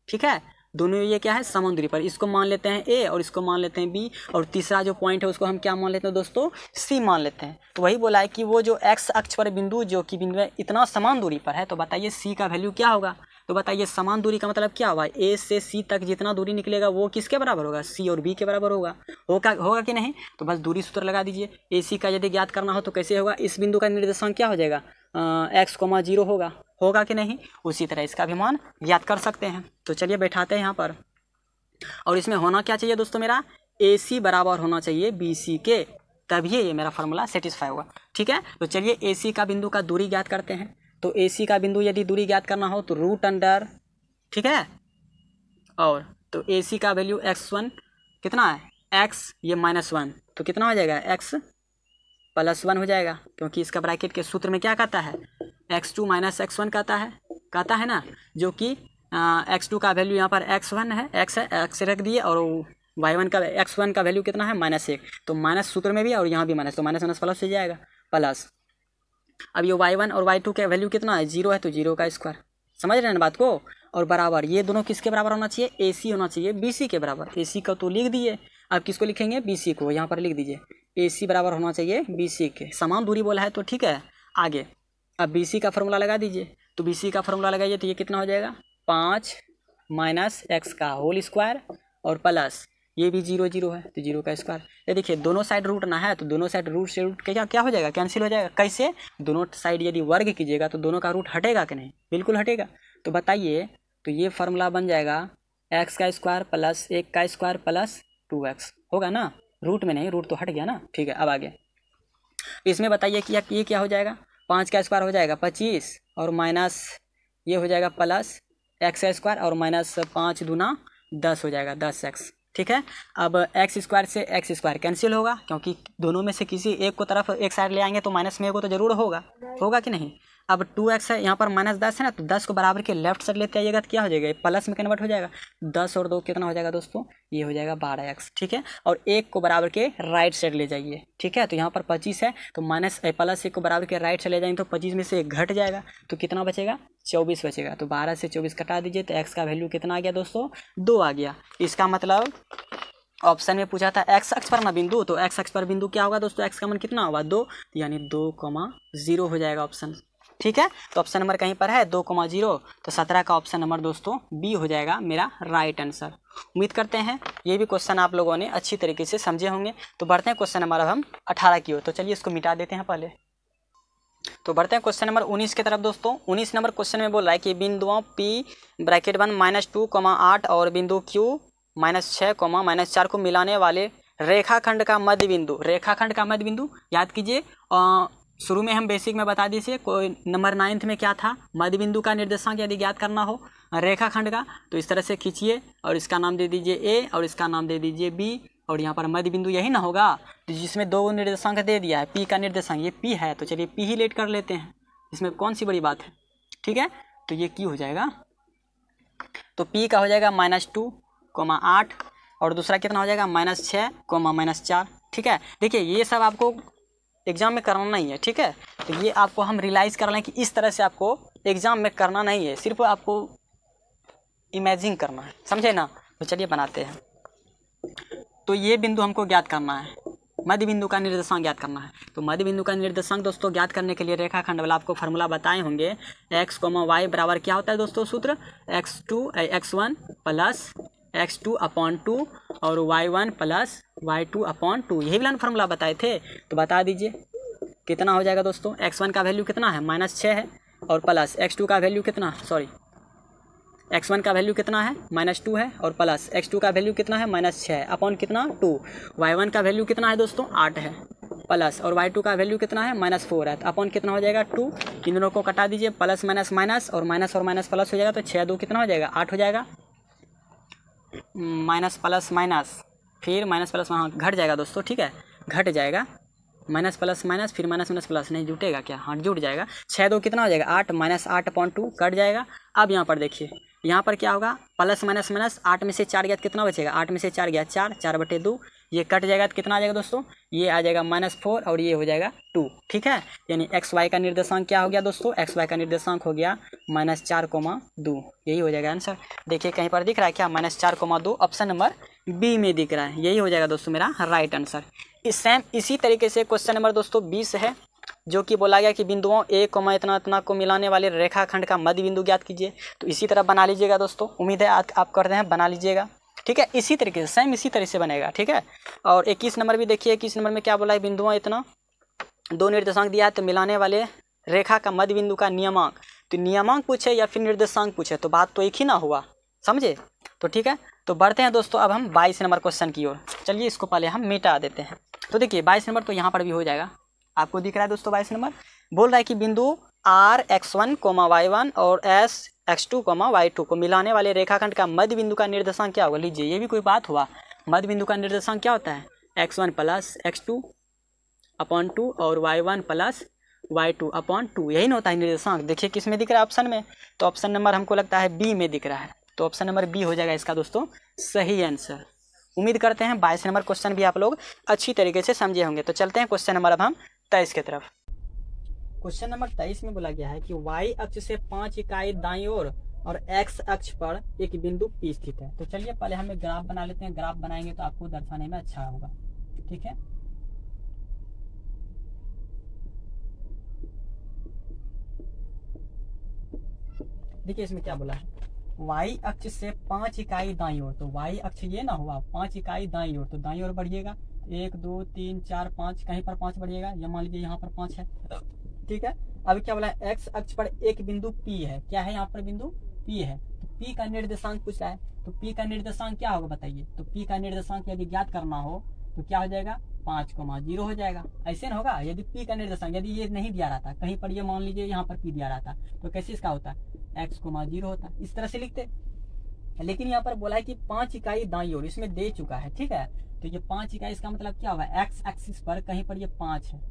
ठीक है, दोनों ये क्या है समान दूरी पर। इसको मान लेते हैं ए और इसको मान लेते हैं बी, और तीसरा जो पॉइंट है उसको हम क्या मान लेते हैं दोस्तों सी मान लेते हैं। तो वही बोला है कि वो जो एक्स अक्ष पर बिंदु जो कि बिंदु है इतना समान दूरी पर है, तो बताइए सी का वैल्यू क्या होगा। तो बताइए समान दूरी का मतलब क्या हुआ, ए से सी तक जितना दूरी निकलेगा वो किसके बराबर होगा, सी और बी के बराबर होगा कि नहीं। तो बस दूरी सूत्र लगा दीजिए। ए सी का यदि ज्ञात करना हो तो कैसे होगा, इस बिंदु का निर्देशांक क्या हो जाएगा x,0 होगा कि नहीं, उसी तरह इसका भी मान ज्ञात कर सकते हैं। तो चलिए बैठाते हैं यहाँ पर, और इसमें होना क्या चाहिए दोस्तों मेरा ए सी बराबर होना चाहिए बी सी के, तभी ये मेरा फार्मूला सेटिस्फाई होगा, ठीक है। तो चलिए ए सी का बिंदु का दूरी ज्ञात करते हैं। तो ए सी का बिंदु यदि दूरी ज्ञात करना हो तो रूट अंडर, ठीक है, और तो ए सी का वैल्यू x1 कितना है x, ये -1 तो कितना हो जाएगा x +1 हो जाएगा, क्योंकि इसका ब्रैकेट के सूत्र में क्या कहता है x2 - x1 कहता है ना, जो कि x2 का वैल्यू यहाँ पर x1 है, x रख दिए, और y1 का x1 का वैल्यू कितना है -1, तो माइनस सूत्र में भी और यहाँ भी माइनस, तो माइनस प्लस हो जाएगा प्लस। अब ये y1 और y2 का वैल्यू कितना है 0 है, तो 0 का स्क्वायर, समझ रहे हैं ना बात को, और बराबर ये दोनों किसके बराबर होना चाहिए, AC होना चाहिए BC के बराबर। AC का तो लिख दिए, अब किसको लिखेंगे BC को, यहाँ पर लिख दीजिए AC बराबर होना चाहिए BC के, समान दूरी बोला है तो ठीक है। आगे अब BC का फॉर्मूला लगा दीजिए, तो BC का फॉर्मूला लगाइए तो ये कितना हो जाएगा 5 माइनस x का होल स्क्वायर और प्लस ये भी 0 0 है तो 0 का स्क्वायर। ये देखिए दोनों साइड रूट ना है तो दोनों साइड रूट से रूट क्या क्या हो जाएगा, कैंसिल हो जाएगा। कैसे, दोनों साइड यदि वर्ग कीजिएगा तो दोनों का रूट हटेगा कि नहीं, बिल्कुल हटेगा। तो बताइए, तो ये फार्मूला बन जाएगा x का स्क्वायर प्लस 1 का स्क्वायर प्लस 2x होगा ना, रूट में नहीं, रूट तो हट गया ना। ठीक है, अब आगे इसमें बताइए कि ये क्या हो जाएगा, 5 का स्क्वायर हो जाएगा 25 और माइनस ये हो जाएगा प्लस x का स्क्वायर और माइनस 5 दूना 10 हो जाएगा 10x। ठीक है, अब एक्स स्क्वायर से एक्स स्क्वायर कैंसिल होगा क्योंकि दोनों में से किसी एक को तरफ एक साइड ले आएंगे तो माइनस में एक को तो जरूर होगा कि नहीं। अब 2x है, यहाँ पर -10 है ना, तो 10 को बराबर के लेफ्ट साइड लेते आइएगा तो क्या हो जाएगा, प्लस में कन्वर्ट हो जाएगा। 10 और 2 कितना हो जाएगा दोस्तों, ये हो जाएगा 12x। ठीक है, और 1 को बराबर के राइट साइड ले जाइए। ठीक है, तो यहाँ पर 25 है तो प्लस 1 को बराबर के राइट साइड ले जाएंगे तो 25 में से 1 घट जाएगा तो कितना बचेगा, 24 बचेगा। तो 12 से 24 कटा दीजिए तो x का वैल्यू कितना आ गया दोस्तों, 2 आ गया। इसका मतलब ऑप्शन में पूछा था x अक्ष पर ना बिंदु, तो x अक्ष पर बिंदु क्या होगा दोस्तों, x का मान कितना होगा 2, यानी 2,0 हो जाएगा ऑप्शन। ठीक है, तो ऑप्शन नंबर कहीं पर है 2,0, तो 17 का ऑप्शन नंबर दोस्तों बी हो जाएगा मेरा राइट आंसर। उम्मीद करते हैं ये भी क्वेश्चन आप लोगों ने अच्छी तरीके से समझे होंगे। तो बढ़ते हैं क्वेश्चन नंबर अब हम 18 की ओर, तो चलिए इसको मिटा देते हैं पहले। तो बढ़ते हैं क्वेश्चन नंबर 19 की तरफ दोस्तों। 19 नंबर क्वेश्चन में बोल रहा है कि बिंदुओं P ब्रैकेट 1 -2, 8 और बिंदु Q -6, -4 को मिलाने वाले रेखाखंड का मध्य बिंदु, रेखाखंड का मध्य बिंदु याद कीजिए। शुरू में हम बेसिक में बता दीजिए, कोई नंबर 9th में क्या था, मध्य बिंदु का निर्देशांक यदि ज्ञात करना हो रेखाखंड का तो इस तरह से खींचिए और इसका नाम दे दीजिए A और इसका नाम दे दीजिए B और यहाँ पर मध्य बिंदु यही ना होगा, तो जिसमें 2 निर्देशांक दे दिया है, P का निर्देशांक ये P है तो चलिए P ही लेट कर लेते हैं, इसमें कौन सी बड़ी बात है। ठीक है, तो ये Q हो जाएगा, तो P का हो जाएगा -2, 8 और दूसरा कितना हो जाएगा -6, -4। ठीक है, देखिए ये सब आपको एग्जाम में करना नहीं है। ठीक है, तो ये आपको हम रियलाइज़ कर लें कि इस तरह से आपको एग्जाम में करना नहीं है, सिर्फ आपको इमेजिन करना है, समझे ना। तो चलिए बनाते हैं। तो ये बिंदु हमको ज्ञात करना है, मध्य बिंदु का निर्देशांक ज्ञात करना है। तो मध्य बिंदु का निर्देशांक दोस्तों ज्ञात करने के लिए रेखाखंड वाला आपको फार्मूला बताए होंगे, x, y बराबर क्या होता है दोस्तों सूत्र, x1 प्लस x2/2 और y1 प्लस y2/2, यही वाला फार्मूला बताए थे। तो बता दीजिए कितना हो जाएगा दोस्तों, x1 का वैल्यू कितना है -6 है और प्लस x2 का वैल्यू कितना, x1 का वैल्यू कितना है -2 है और प्लस x2 का वैल्यू कितना है -6 है अपॉन कितना 2, y1 का वैल्यू कितना है दोस्तों 8 है प्लस और y2 का वैल्यू कितना है -4 है, तो अपॉन कितना हो जाएगा 2। इन दोनों को कटा दीजिए, प्लस माइनस माइनस और माइनस प्लस हो जाएगा तो 6 2 कितना हो जाएगा 8 हो जाएगा, माइनस प्लस माइनस फिर माइनस प्लस वहाँ घट जाएगा दोस्तों। ठीक है, घट जाएगा, माइनस प्लस माइनस फिर माइनस प्लस नहीं जुटेगा क्या, हाँ जुट जाएगा। 6 2 कितना हो जाएगा 8, -8/2 कट जाएगा। अब यहाँ पर देखिए, यहाँ पर क्या होगा, प्लस माइनस माइनस 8 में से 4 गया तो कितना बचेगा, 8 में से 4 गया 4, 4/2 ये कट जाएगा तो कितना आ जाएगा दोस्तों, ये आ जाएगा -4 और ये हो जाएगा 2। ठीक है, यानी XY का निर्देशांक क्या हो गया दोस्तों, XY का निर्देशांक हो गया -4,2, यही हो जाएगा आंसर। देखिए कहीं पर दिख रहा है क्या, -4,2 ऑप्शन नंबर बी में दिख रहा है, यही हो जाएगा दोस्तों मेरा राइट आंसर। इसी तरीके से क्वेश्चन नंबर दोस्तों 20 है, जो कि बोला गया कि बिंदुओं A, इतना इतना को मिलाने वाले रेखाखंड का मध्य बिंदु ज्ञात कीजिए। तो इसी तरह बना लीजिएगा दोस्तों, उम्मीद है आप कर रहे हैं, बना लीजिएगा। ठीक है, इसी तरीके से सेम इसी तरह से बनेगा। ठीक है, और 21 नंबर भी देखिए, 21 नंबर में क्या बोला है, बिंदुओं इतना 2 निर्देशांक दिया है तो मिलाने वाले रेखा का मध्य बिंदु का नियमांक, तो नियमांक पूछे या फिर निर्देशांक पूछे तो बात तो एक ही ना हुआ, समझे। तो ठीक है, तो बढ़ते हैं दोस्तों अब हम 22 नंबर क्वेश्चन की ओर। चलिए इसको पहले हम मिटा देते हैं। तो देखिए 22 नंबर तो यहाँ पर भी हो जाएगा, आपको दिख रहा है दोस्तों 22 नंबर बोल रहा है कि बिंदु R x1, y1 और S x2, y2 को मिलाने वाले रेखाखंड का मध्य बिंदु का निर्देशांक क्या होगा। लीजिए ये भी कोई बात हुआ, मध्य बिंदु का निर्देशांक क्या होता है, x1 प्लस x2/2 और y1 प्लस y2/2, यही ना होता है निर्देशांक। देखिए किस में दिख रहा है ऑप्शन में, तो ऑप्शन नंबर हमको लगता है बी में दिख रहा है, तो ऑप्शन नंबर बी हो जाएगा इसका दोस्तों सही आंसर। उम्मीद करते हैं 22 नंबर क्वेश्चन भी आप लोग अच्छी तरीके से समझे होंगे। तो चलते हैं क्वेश्चन नंबर अब हम 23 की तरफ। क्वेश्चन नंबर 23 में बोला गया है कि y अक्ष से 5 इकाई दाईं ओर और x अक्ष पर एक बिंदु P स्थित है। तो चलिए पहले हम एक ग्राफ बना लेते हैं, ग्राफ बनाएंगे तो आपको दर्शाने में अच्छा होगा। ठीक है, देखिए इसमें क्या बोला है, y अक्ष से 5 इकाई दाईं ओर, तो y अक्ष ये ना हुआ 5 इकाई दाईं ओर, तो दाईं ओर बढ़िएगा 1 2 3 4 5, कहीं पर 5 बढ़िएगा, या मान लीजिए यहाँ पर 5 है, ठीक है। अब क्या बोला है, x अक्ष पर एक बिंदु P है, क्या है यहाँ पर बिंदु P है, तो P का निर्देशांक पूछ रहा है, तो P का निर्देशांक क्या होगा बताइए, तो P का निर्देशांक यदि ज्ञात करना हो तो क्या हो जाएगा 5,0 हो जाएगा, ऐसे ना होगा। यदि P का निर्देशांक यदि ये नहीं दिया रहता, कहीं पर ये मान लीजिए यहाँ पर P दिया रहता, तो कैसे इसका होता x,0 होता, इस तरह से लिखते। लेकिन यहाँ पर बोला है कि 5 इकाई दाईं ओर, इसमें दे चुका है, ठीक है। तो ये 5 इकाई, इसका मतलब क्या होगा, एक्स एक्सिस पर कहीं पर ये 5 है,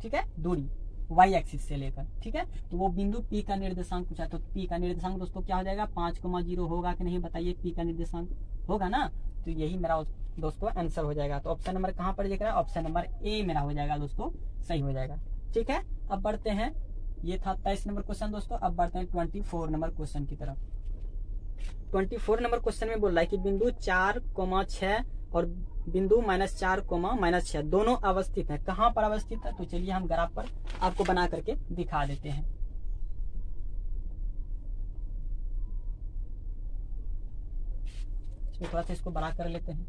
ठीक है, दूरी y एक्सिस से लेकर, ठीक है। तो वो बिंदु P का निर्देशांक पूछा, तो P का निर्देशांक दोस्तों क्या हो जाएगा 5,0 होगा कि नहीं बताइए, P का निर्देशांक होगा ना, तो यही मेरा दोस्तों आंसर हो जाएगा। तो ऑप्शन नंबर कहाँ पर दिख रहा है, ऑप्शन नंबर ए मेरा हो जाएगा दोस्तों, सही हो जाएगा, ठीक है। अब बढ़ते हैं, ये था 23 नंबर क्वेश्चन दोस्तों। अब बढ़ते हैं 24 नंबर क्वेश्चन की तरफ। 24 नंबर क्वेश्चन में बोल रहा है कि बिंदु 4,6 और बिंदु -4,-6 दोनों अवस्थित है, कहाँ पर अवस्थित है, तो चलिए हम ग्राफ पर आपको बना करके दिखा देते हैं। थोड़ा सा इसको बड़ा कर लेते हैं।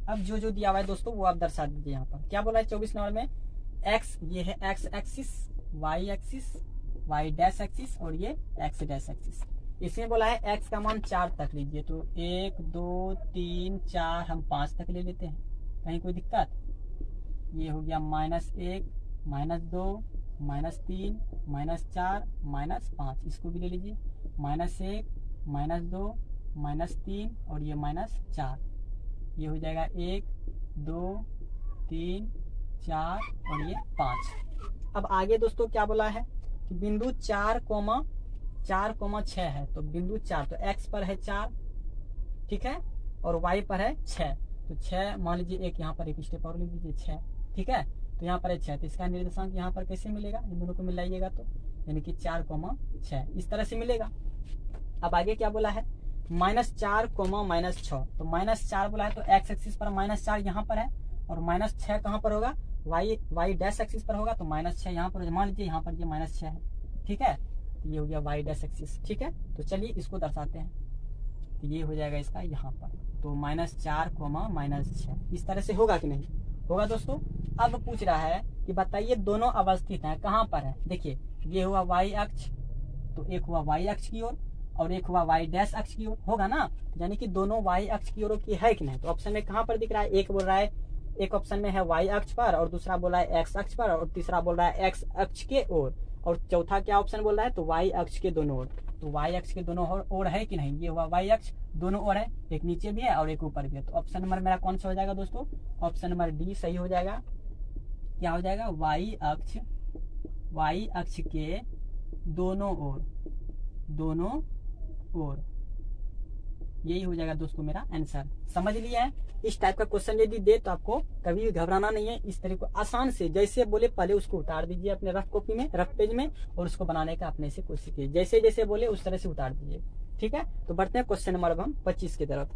अब जो जो दिया हुआ है दोस्तों वो आप दर्शा दीजिए। यहाँ पर क्या बोला है 24 नंबर में, x ये है x axis, y axis, y dash axis और ये x डैश एक्सिस। इसमें बोला है x का मान 4 तक लीजिए, तो 1 2 3 4 हम 5 तक ले लेते हैं, कहीं कोई दिक्कत। ये हो गया -1 -2 -3 -4 -5, इसको भी ले लीजिए, -1 -2 -3 और ये -4, ये हो जाएगा 1 2 3 4 और ये 5। अब आगे दोस्तों क्या बोला है कि बिंदु 4,6 है, तो बिंदु 4 तो x पर है 4, ठीक है, और y पर है 6, तो 6 मान लीजिए, एक यहाँ पर एक स्टेप और लिख दीजिए 6, ठीक है। तो यहाँ पर है 6, तो इसका निर्देशांक यहाँ पर कैसे मिलेगा, इन दोनों को मिलाइएगा तो यानी कि 4,6 इस तरह से मिलेगा। अब आगे क्या बोला है, -4, -6, तो -4 बोला है तो x एक्सिस पर -4 यहाँ पर है, और -6 कहाँ पर होगा, y डैश एक्सिस पर होगा, तो -6 यहाँ पर, मान लीजिए यहाँ पर ये -6 है, ठीक है, तो ये हो गया y डैश एक्सिस, ठीक है। तो चलिए इसको दर्शाते हैं, तो ये हो जाएगा इसका यहाँ पर, तो -4, -6 इस तरह से होगा कि नहीं होगा दोस्तों। अब पूछ रहा है कि बताइए दोनों अवस्थित हैं कहाँ पर है, देखिए ये हुआ y अक्ष, तो एक हुआ y अक्ष की ओर और एक हुआ y डैश अक्ष की ओर, होगा ना, यानी कि दोनों y अक्ष की ओर की है कि नहीं। तो ऑप्शन में कहाँ पर दिख रहा है, एक बोल रहा है, एक ऑप्शन में है y अक्ष पर और दूसरा बोल रहा है x अक्ष पर और तीसरा बोल रहा है x अक्ष के ओर, और चौथा क्या ऑप्शन बोल रहा है, तो y अक्ष के दोनों ओर। तो y अक्ष के दोनों ओर है कि नहीं, ये हुआ y अक्ष दोनों ओर है, एक नीचे भी है और एक ऊपर भी है। तो ऑप्शन नंबर मेरा कौन सा हो जाएगा दोस्तों, ऑप्शन नंबर डी सही हो जाएगा। क्या हो जाएगा, y अक्ष के दोनों ओर, यही हो जाएगा दोस्तों मेरा आंसर। समझ लिया है, इस टाइप का क्वेश्चन यदि दे तो आपको कभी भी घबराना नहीं है, इस तरह को आसान से जैसे बोले पहले उसको उतार दीजिए अपने रफ कॉपी में, रफ पेज में, और उसको बनाने का अपने से कोशिश कीजिए, जैसे जैसे बोले उस तरह से उतार दीजिए, ठीक है। तो बढ़ते हैं क्वेश्चन नंबर अब हम 25 की तरफ।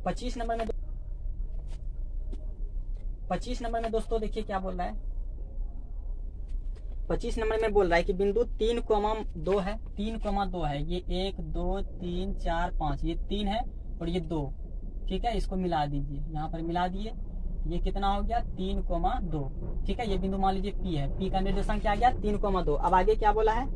पच्चीस नंबर में दोस्तों देखिए क्या बोल रहा है, 25 नंबर में बोल रहा है कि बिंदु 3,2 है, 3,2 है, ये 1 2 3 4 5, ये 3 है और ये 2, ठीक है, इसको मिला दीजिए, यहाँ पर मिला दिए, ये कितना हो गया 3,2, ठीक है। ये बिंदु मान लीजिए P है, P का निर्देशांक क्या आ गया 3,2। अब आगे क्या बोला है,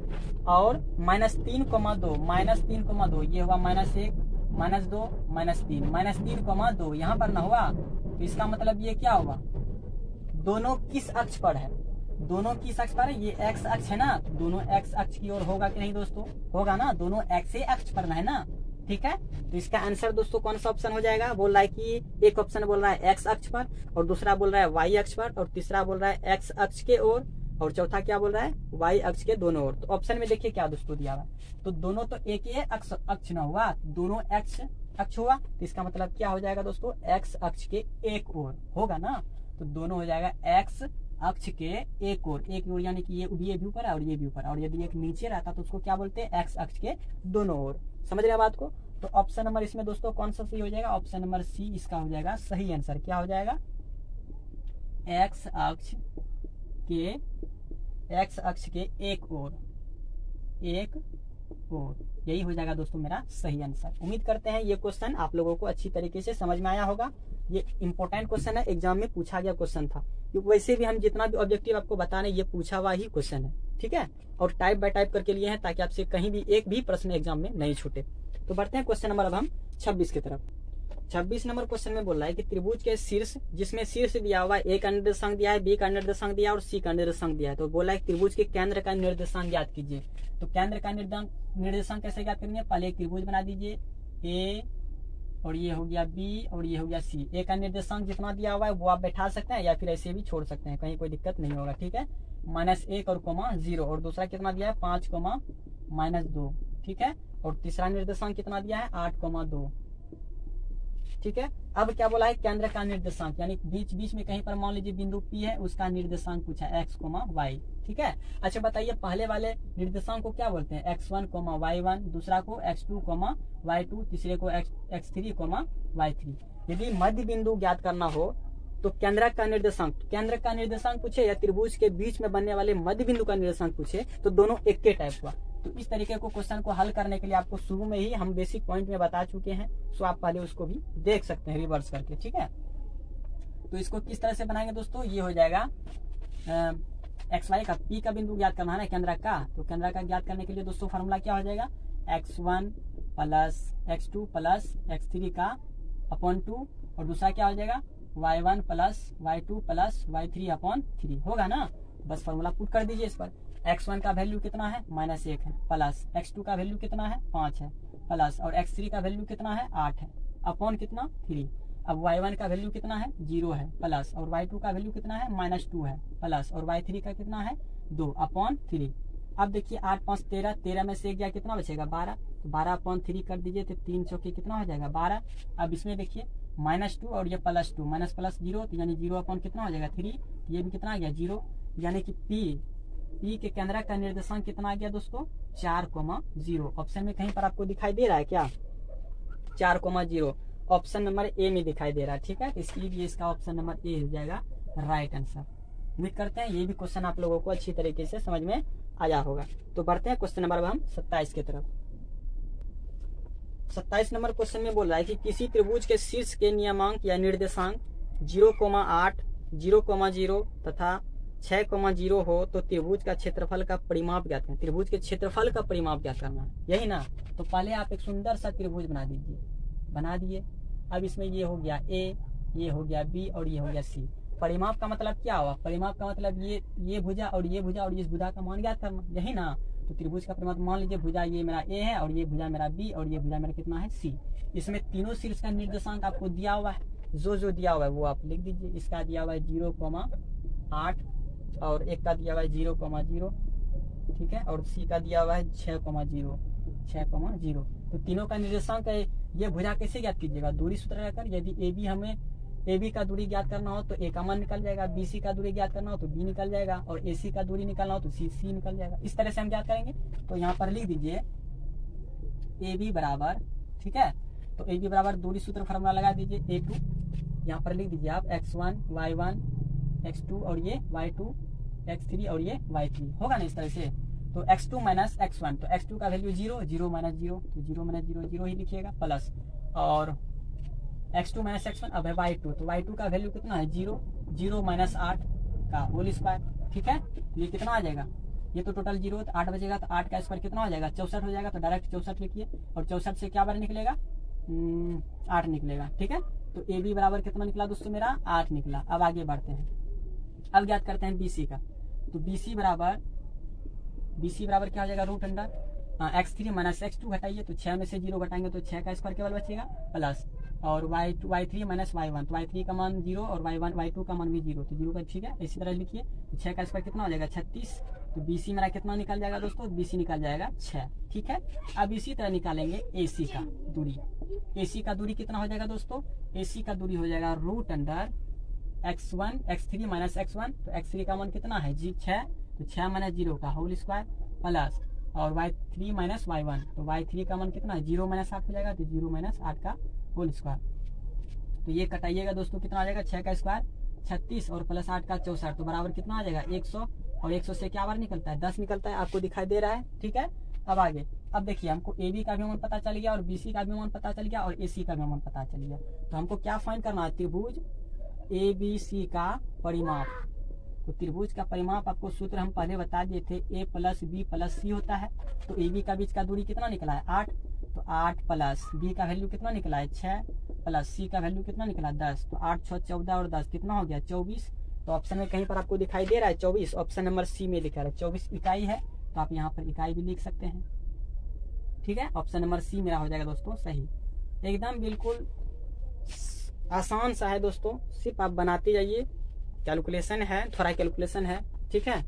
और -3,2 ये हुआ -1 -2 -3 यहाँ पर ना हुआ, तो इसका मतलब ये क्या हुआ, दोनों किस अक्ष पर है, दोनों किस अक्ष पर है, ये x अक्ष है ना, तो दोनों x अक्ष की ओर होगा कि नहीं दोस्तों, होगा ना, दोनों x अक्ष पर है ना, ठीक है। तो इसका आंसर दोस्तों कौन सा ऑप्शन हो जाएगा, बोल रहा है कि एक ऑप्शन बोल रहा है x अक्ष पर और दूसरा बोल रहा है y अक्ष पर और तीसरा बोल रहा है x अक्ष के ओर और चौथा क्या बोल रहा है y अक्ष के दोनों ओर। तो ऑप्शन में देखिए क्या दोस्तों दिया हुआ, तो दोनों तो एक ही अक्ष ना हुआ, दोनों x अक्ष हुआ, तो इसका मतलब क्या हो जाएगा दोस्तों, x अक्ष के एक ओर होगा ना, तो दोनों हो जाएगा x अक्ष के एक ओर यानी कि ये भी ऊपर है और ये भी ऊपर, और यदि एक नीचे रहता तो उसको क्या बोलते हैं, एक्स अक्ष के दोनों ओर। समझ रहे हैं बात को। तो ऑप्शन नंबर इसमें दोस्तों कौन सा सही हो जाएगा, ऑप्शन नंबर सी इसका हो जाएगा सही आंसर। क्या हो जाएगा, एक्स अक्ष के एक ओर, यही हो जाएगा दोस्तों मेरा सही आंसर। उम्मीद करते हैं ये क्वेश्चन आप लोगों को अच्छी तरीके से समझ में आया होगा। ये इंपॉर्टेंट क्वेश्चन है, एग्जाम में पूछा गया क्वेश्चन था। वैसे भी हम जितना भी ऑब्जेक्टिव आपको बता रहे हैं ये पूछा हुआ ही क्वेश्चन है, ठीक है, और टाइप बाय टाइप करके लिए हैं ताकि आपसे कहीं भी एक भी प्रश्न एग्जाम में नहीं छूटे। तो बढ़ते हैं क्वेश्चन नंबर अब हम 26 की तरफ। 26 नंबर क्वेश्चन में बोल रहा है कि त्रिभुज के शीर्ष, जिसमें शीर्ष दिया हुआ ए का निर्देशांक दिया है, बी का निर्देशांक दिया है और सी का निर्देशांक दिया है। तो बोला है त्रिभुज के केंद्र का निर्देशांक ज्ञात कीजिए। तो केंद्र का निर्देशांक कैसे ज्ञात करेंगे, पहले एक त्रिभुज बना दीजिए, ए और ये हो गया बी और ये हो गया सी। ए का निर्देशांक जितना दिया हुआ है वो आप बैठा सकते हैं या फिर ऐसे भी छोड़ सकते हैं, कहीं कोई दिक्कत नहीं होगा, ठीक है। -1 और कोमा 0, और दूसरा कितना दिया है 5, -2, ठीक है। और तीसरा निर्देशांक कितना दिया है 8, 2, ठीक है। अब क्या बोला है, केंद्र का निर्देशांक यानी बीच में कहीं पर मान लीजिए बिंदु P है, उसका निर्देशांक पूछा है x, y, ठीक है। अच्छा बताइए पहले वाले निर्देशांक को क्या बोलते हैं, x1, y1, दूसरा को x2, y2, तीसरे को x3, y3। यदि मध्य बिंदु ज्ञात करना हो तो केंद्र का निर्देशांक पूछे या त्रिभुज के बीच में बनने वाले मध्य बिंदु का निर्देशांक पूछे तो दोनों एक के टाइप हुआ। तो इस तरीके को क्वेश्चन को हल करने के लिए आपको शुरू में ही हम बेसिक पॉइंट में बता चुके हैं, सो आप पहले उसको भी देख सकते हैं रिवर्स करके, ठीक है। तो इसको किस तरह से बनाएंगे दोस्तों, ये हो जाएगा xy का P का बिंदु ज्ञात करना है ना केंद्र का। तो केंद्र का ज्ञात करने के लिए दोस्तों फॉर्मूला क्या हो जाएगा, x1 + x2 + x3 का अपॉन 2, और दूसरा क्या हो जाएगा y1 + y2 + y3/3 होगा ना। बस फॉर्मूला पुट कर दीजिए इस पर। x1 का वैल्यू कितना है -1 है, प्लस x2 का वैल्यू कितना है 5 है, प्लस और x3 का वैल्यु कितना है 8 है, अपॉन कितना 3। अब y1 का वैल्यू कितना है 0 है, प्लस और y2 का वैल्यू कितना है -2 है, प्लस और y3 का कितना है 2/3। अब देखिए 8, 5, 13, 13 में से 1 गया कितना बचेगा 12, तो 12/3 कर दीजिए तो 3 चौके कितना हो जाएगा 12। अब इसमें देखिए -2 और ये +2, माइनस प्लस 0 तो यानी 0 कितना हो जाएगा 3, ये भी कितना आ गया 0, यानी कि P के केंद्र का निर्देशांक कितना आ गया दोस्तों 4,0। ऑप्शन में कहीं पर आपको दिखाई दे रहा है क्या 4,0, ऑप्शन नंबर ए में दिखाई दे रहा है, ठीक है। इसलिए भी इसका ऑप्शन नंबर ए हो जाएगा राइट आंसर। उम्मीद करते हैं ये भी क्वेश्चन आप लोगों को अच्छी तरीके से समझ में आया होगा। तो बढ़ते हैं क्वेश्चन नंबर हम 27 की तरफ। 27 नंबर क्वेश्चन में बोल रहा है कि किसी त्रिभुज के शीर्ष के नियमांक या निर्देशांक 0,8, 0,0 तथा 6,0 हो तो त्रिभुज का क्षेत्रफल का परिमाप ज्ञात करें। त्रिभुज के क्षेत्रफल का परिमाप ज्ञात करना है, यही ना। तो पहले आप एक सुंदर सा त्रिभुज बना दीजिए, बना दिए। अब इसमें ये हो गया ए, ये हो गया बी और ये हो गया सी। परिमाप का मतलब क्या हुआ, परिमाप का मतलब ये भुजा और ये भुजा और इस भुजा का मान ज्ञात करना, यही ना। तो त्रिभुज का परिमाप मान लीजिए भुजा ये मेरा ए है और ये भुजा मेरा बी और ये भुजा मेरा कितना है सी। इसमें तीनों शीर्ष का निर्देशांक आपको दिया हुआ है, जो दिया हुआ है वो आप लिख दीजिए। इसका दिया हुआ है 0,8 और एक का दिया हुआ है 0,0, ठीक है, और सी का दिया हुआ है 6,0। तो तीनों का निर्देशांक है। ये भुजा कैसे ज्ञात कीजिएगा, दूरी सूत्र लगाकर। यदि ए बी का दूरी ज्ञात करना हो तो ए का मान निकल जाएगा, बी सी का दूरी ज्ञात करना हो तो बी निकल जाएगा, और ए सी का दूरी निकालना हो तो सी निकल जाएगा। इस तरह से हम ज्ञात करेंगे। तो यहाँ पर लिख दीजिए ए बी बराबर, ठीक है, तो ए बी बराबर दूरी सूत्र फॉर्मूला लगा दीजिए A2। यहाँ पर लिख दीजिए आप x1, y1, x2 और ये y2, x3 और ये y3 होगा ना इस तरह से। तो x2 - x1, तो x2 का वैल्यू 0, 0 - 0, तो 0 - 0 0 ही लिखिएगा, प्लस और x2 - x1 अब है y2, तो y2 का वैल्यू कितना है 0, 0 - 8 का होल स्क्वायर, ठीक है। तो ये कितना आ जाएगा, ये तो टोटल 0, तो 8 बचेगा, तो 8 का स्क्वायर कितना हो जाएगा 64 हो जाएगा। तो डायरेक्ट 64 लिखिए, और 64 से क्या बार निकलेगा 8 निकलेगा, ठीक है। तो ए बी बराबर कितना निकला दोस्तों मेरा 8 निकला। अब आगे बढ़ते हैं, अब ज्ञात करते हैं BC का। तो BC बराबर क्या हो जाएगा √अंडर x3 - x2 घटाइए, तो 6 में से 0 घटाएंगे तो 6 का स्क्वायर केवल बचेगा, प्लस और y3 - y1, तो y3 का मान 0 और y2 का मान भी 0, तो 0 का, ठीक है। इसी तरह लिखिए, तो 6 का स्क्वायर कितना हो जाएगा 36। तो BC मेरा कितना निकल जाएगा दोस्तों, BC निकल जाएगा 6, ठीक है। अब इसी तरह निकालेंगे AC का दूरी। AC का दूरी कितना हो जाएगा दोस्तों, AC का दूरी हो जाएगा √under x1 x3 minus x1, तो x3 का मान कितना है जी 6, तो 6 माइनस 0 का होल स्क्वायर प्लस और y3 माइनस y1, तो y3 का मान कितना है 0 माइनस 8 हो जाएगा, तो 0 माइनस 8 का होल स्क्वायर। तो ये कटाइएगा दोस्तों, कितना आ जाएगा 6 का स्क्वायर 36 और प्लस 8 का 64, तो बराबर कितना आ जाएगा 100, और 100 से क्या बार निकलता है 10 निकलता है, आपको दिखाई दे रहा है। ठीक है, अब आगे, अब देखिए हमको AB का भी मान पता चल गया और BC का भी मान पता चल गया और AC का भी मान पता चल गया। तो हमको क्या फाइंड करना है, त्रिभुज ABC का परिमाप। तो त्रिभुज का परिमाप आपको सूत्र हम पहले बता दिए थे, A plus B plus C होता है। तो AB का बीच का दूरी कितना निकला है 8, तो 8 प्लस B का वैल्यू कितना निकला है 6 प्लस C का वैल्यू कितना निकला 10, तो 8 6 14 और 10 कितना हो गया 24। तो ऑप्शन में कहीं पर आपको दिखाई दे रहा है 24, ऑप्शन नंबर C में लिखा है 24 इकाई है, तो आप यहाँ पर इकाई भी लिख सकते हैं। ठीक है, ऑप्शन नंबर C मेरा हो जाएगा दोस्तों सही। एकदम बिल्कुल आसान सा है दोस्तों, सिर्फ आप बनाते जाइए, कैलकुलेशन है, थोड़ा कैलकुलेशन है। ठीक है,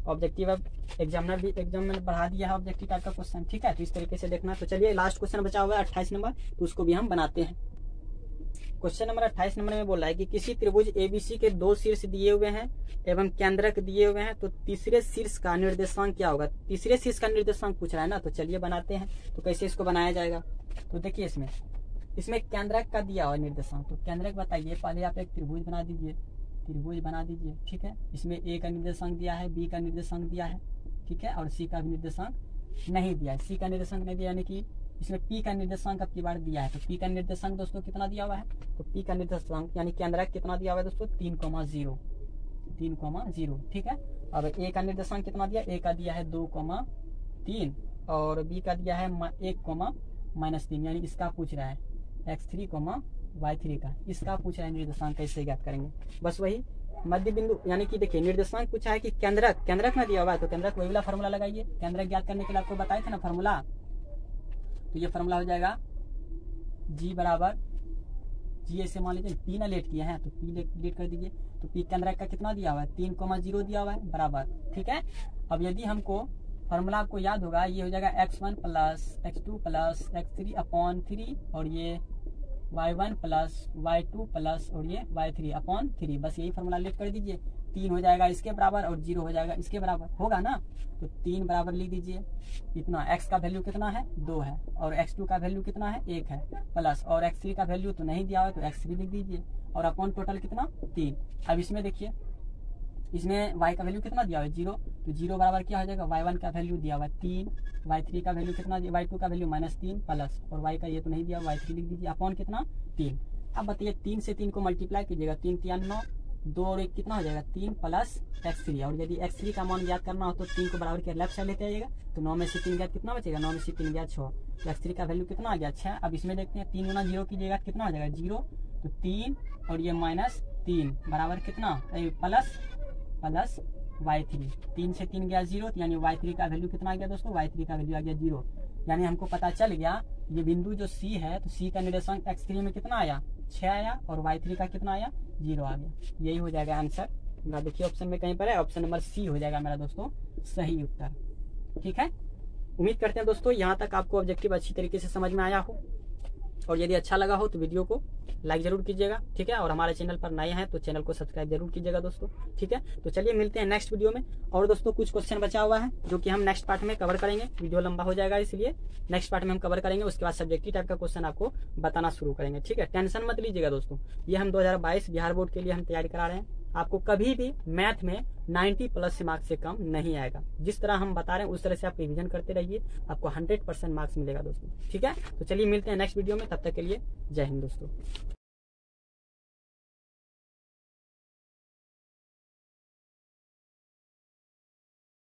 ऑब्जेक्टिव अब एग्जामिनर भी बढ़ा दिया है ऑब्जेक्टिव टाइप का क्वेश्चन। ठीक है, तो इस तरीके से देखना। तो चलिए लास्ट क्वेश्चन बचा हुआ है 28 नंबर, तो उसको भी हम बनाते हैं। क्वेश्चन नंबर 28 नंबर में बोल रहा है कि किसी त्रिभुज ABC के 2 शीर्ष दिए हुए हैं एवं केंद्रक दिए हुए हैं, तो तीसरे शीर्ष का निर्देशांक क्या होगा। तीसरे शीर्ष का निर्देशांक पूछ रहा है ना, तो चलिए बनाते हैं। तो कैसे इसको बनाया जाएगा, तो देखिए इसमें केंद्रक का दिया हुआ निर्देशांक, तो केंद्रक बताइए। पहले आप एक त्रिभुज बना दीजिए, ठीक है। इसमें A का निर्देशांक दिया है, B का निर्देशांक दिया है, ठीक है, और C का भी निर्देशांक नहीं दिया है। C का निर्देशांक नहीं दिया, यानी कि इसमें P का निर्देशांक अब की बार दिया है। तो P का निर्देशांक दोस्तों कितना दिया हुआ है, तो P का निर्देशांक यानी केंद्रक कितना दिया हुआ है दोस्तों 3,0, 3,0। ठीक है, अब A का निर्देशांक कितना दिया, A का दिया है 2,3 और B का दिया है 1,-3, यानी इसका पूछ रहा है x3, y3 का, इसका पूछा है निर्देशांक कैसे ज्ञात करेंगे। बस वही मध्य बिंदु, यानी कि देखिए निर्देशांक पूछा है कि केंद्रक ना दिया हुआ है, तो केंद्रक वही वाला फॉर्मूला लगाइए। केंद्रक ज्ञात करने के लिए आपको बताए थे ना फॉर्मूला, तो ये फॉर्मूला हो जाएगा G बराबर G, ऐसे मान लीजिए P ना लेट किया है, तो P लेट कर दीजिए। तो P केंद्रक का कितना दिया हुआ है 3,0 दिया हुआ है बराबर। ठीक है, अब यदि हमको फॉर्मूला आपको याद होगा, ये हो जाएगा x1 plus x2 plus x3 upon 3 और ये y1 प्लस y2 प्लस और ये y3 अपॉन 3। बस यही फॉर्मूला लेट कर दीजिए। 3 हो जाएगा इसके बराबर और 0 हो जाएगा इसके बराबर, होगा ना। तो 3 बराबर लिख दीजिए, इतना x का वैल्यू कितना है 2 है और x2 का वैल्यू कितना है 1 है, प्लस और x3 का वैल्यू तो नहीं दिया हुआ है, तो x3 लिख दीजिए और अपॉन टोटल कितना 3। अब इसमें देखिए, इसमें y का वैल्यू कितना दिया हुआ है 0, तो 0 बराबर क्या हो जाएगा y1 का वैल्यू दिया हुआ है 3, y3 का वैल्यू कितना दिया, y2 का वैल्यू -3 प्लस और y का ये तो नहीं दिया, y3 लिख दीजिए अपॉन कितना 3। अब बताइए 3 से 3 को मल्टीप्लाई कीजिएगा, 3 3 9, 2 और 1 कितना हो जाएगा 3 प्लस x3। और यदि x3 का मान ज्ञात करना हो तो 3 को बराबर के लेफ्ट साइड लेते आइएगा, तो 9 में से 3 गया कितना बचेगा, 9 में से 3 गया 6, तो x3 का वैल्यू कितना आ गया 6। अब इसमें देखते हैं 3 गुना 0 कीजिएगा कितना हो जाएगा 0, तो 3 और ये -3 बराबर कितना प्लस y3। 3 से 3 गया 0, यानी y3 का वैल्यू कितना आ गया दोस्तों, y3 का वैल्यू आ गया 0। यानी हमको पता चल गया ये बिंदु जो C है, तो C का निर्देशांक x3 में कितना आया 6 आया और y3 का कितना आया 0 आ गया। यही हो जाएगा आंसर। ना देखिए ऑप्शन में कहीं पर है, ऑप्शन नंबर C हो जाएगा मेरा दोस्तों सही उत्तर। ठीक है, उम्मीद करते हैं दोस्तों यहाँ तक आपको ऑब्जेक्टिव अच्छी तरीके से समझ में आया हो, और यदि अच्छा लगा हो तो वीडियो को लाइक जरूर कीजिएगा। ठीक है, और हमारे चैनल पर नए हैं तो चैनल को सब्सक्राइब जरूर कीजिएगा दोस्तों। ठीक है, तो चलिए मिलते हैं नेक्स्ट वीडियो में। और दोस्तों कुछ क्वेश्चन बचा हुआ है जो कि हम नेक्स्ट पार्ट में कवर करेंगे, वीडियो लंबा हो जाएगा इसलिए नेक्स्ट पार्ट में हम कवर करेंगे। उसके बाद सब्जेक्टिव टाइप का क्वेश्चन आपको बताना शुरू करेंगे। ठीक है, टेंशन मत लीजिएगा दोस्तों, ये हम 2022 बिहार बोर्ड के लिए हम तैयारी करा रहे हैं। आपको कभी भी मैथ में 90+ मार्क्स से कम नहीं आएगा। जिस तरह हम बता रहे हैं उस तरह से आप रिवीजन करते रहिए, आपको 100% मार्क्स मिलेगा दोस्तों। ठीक है, तो चलिए मिलते हैं नेक्स्ट वीडियो में, तब तक के लिए जय हिंद दोस्तों।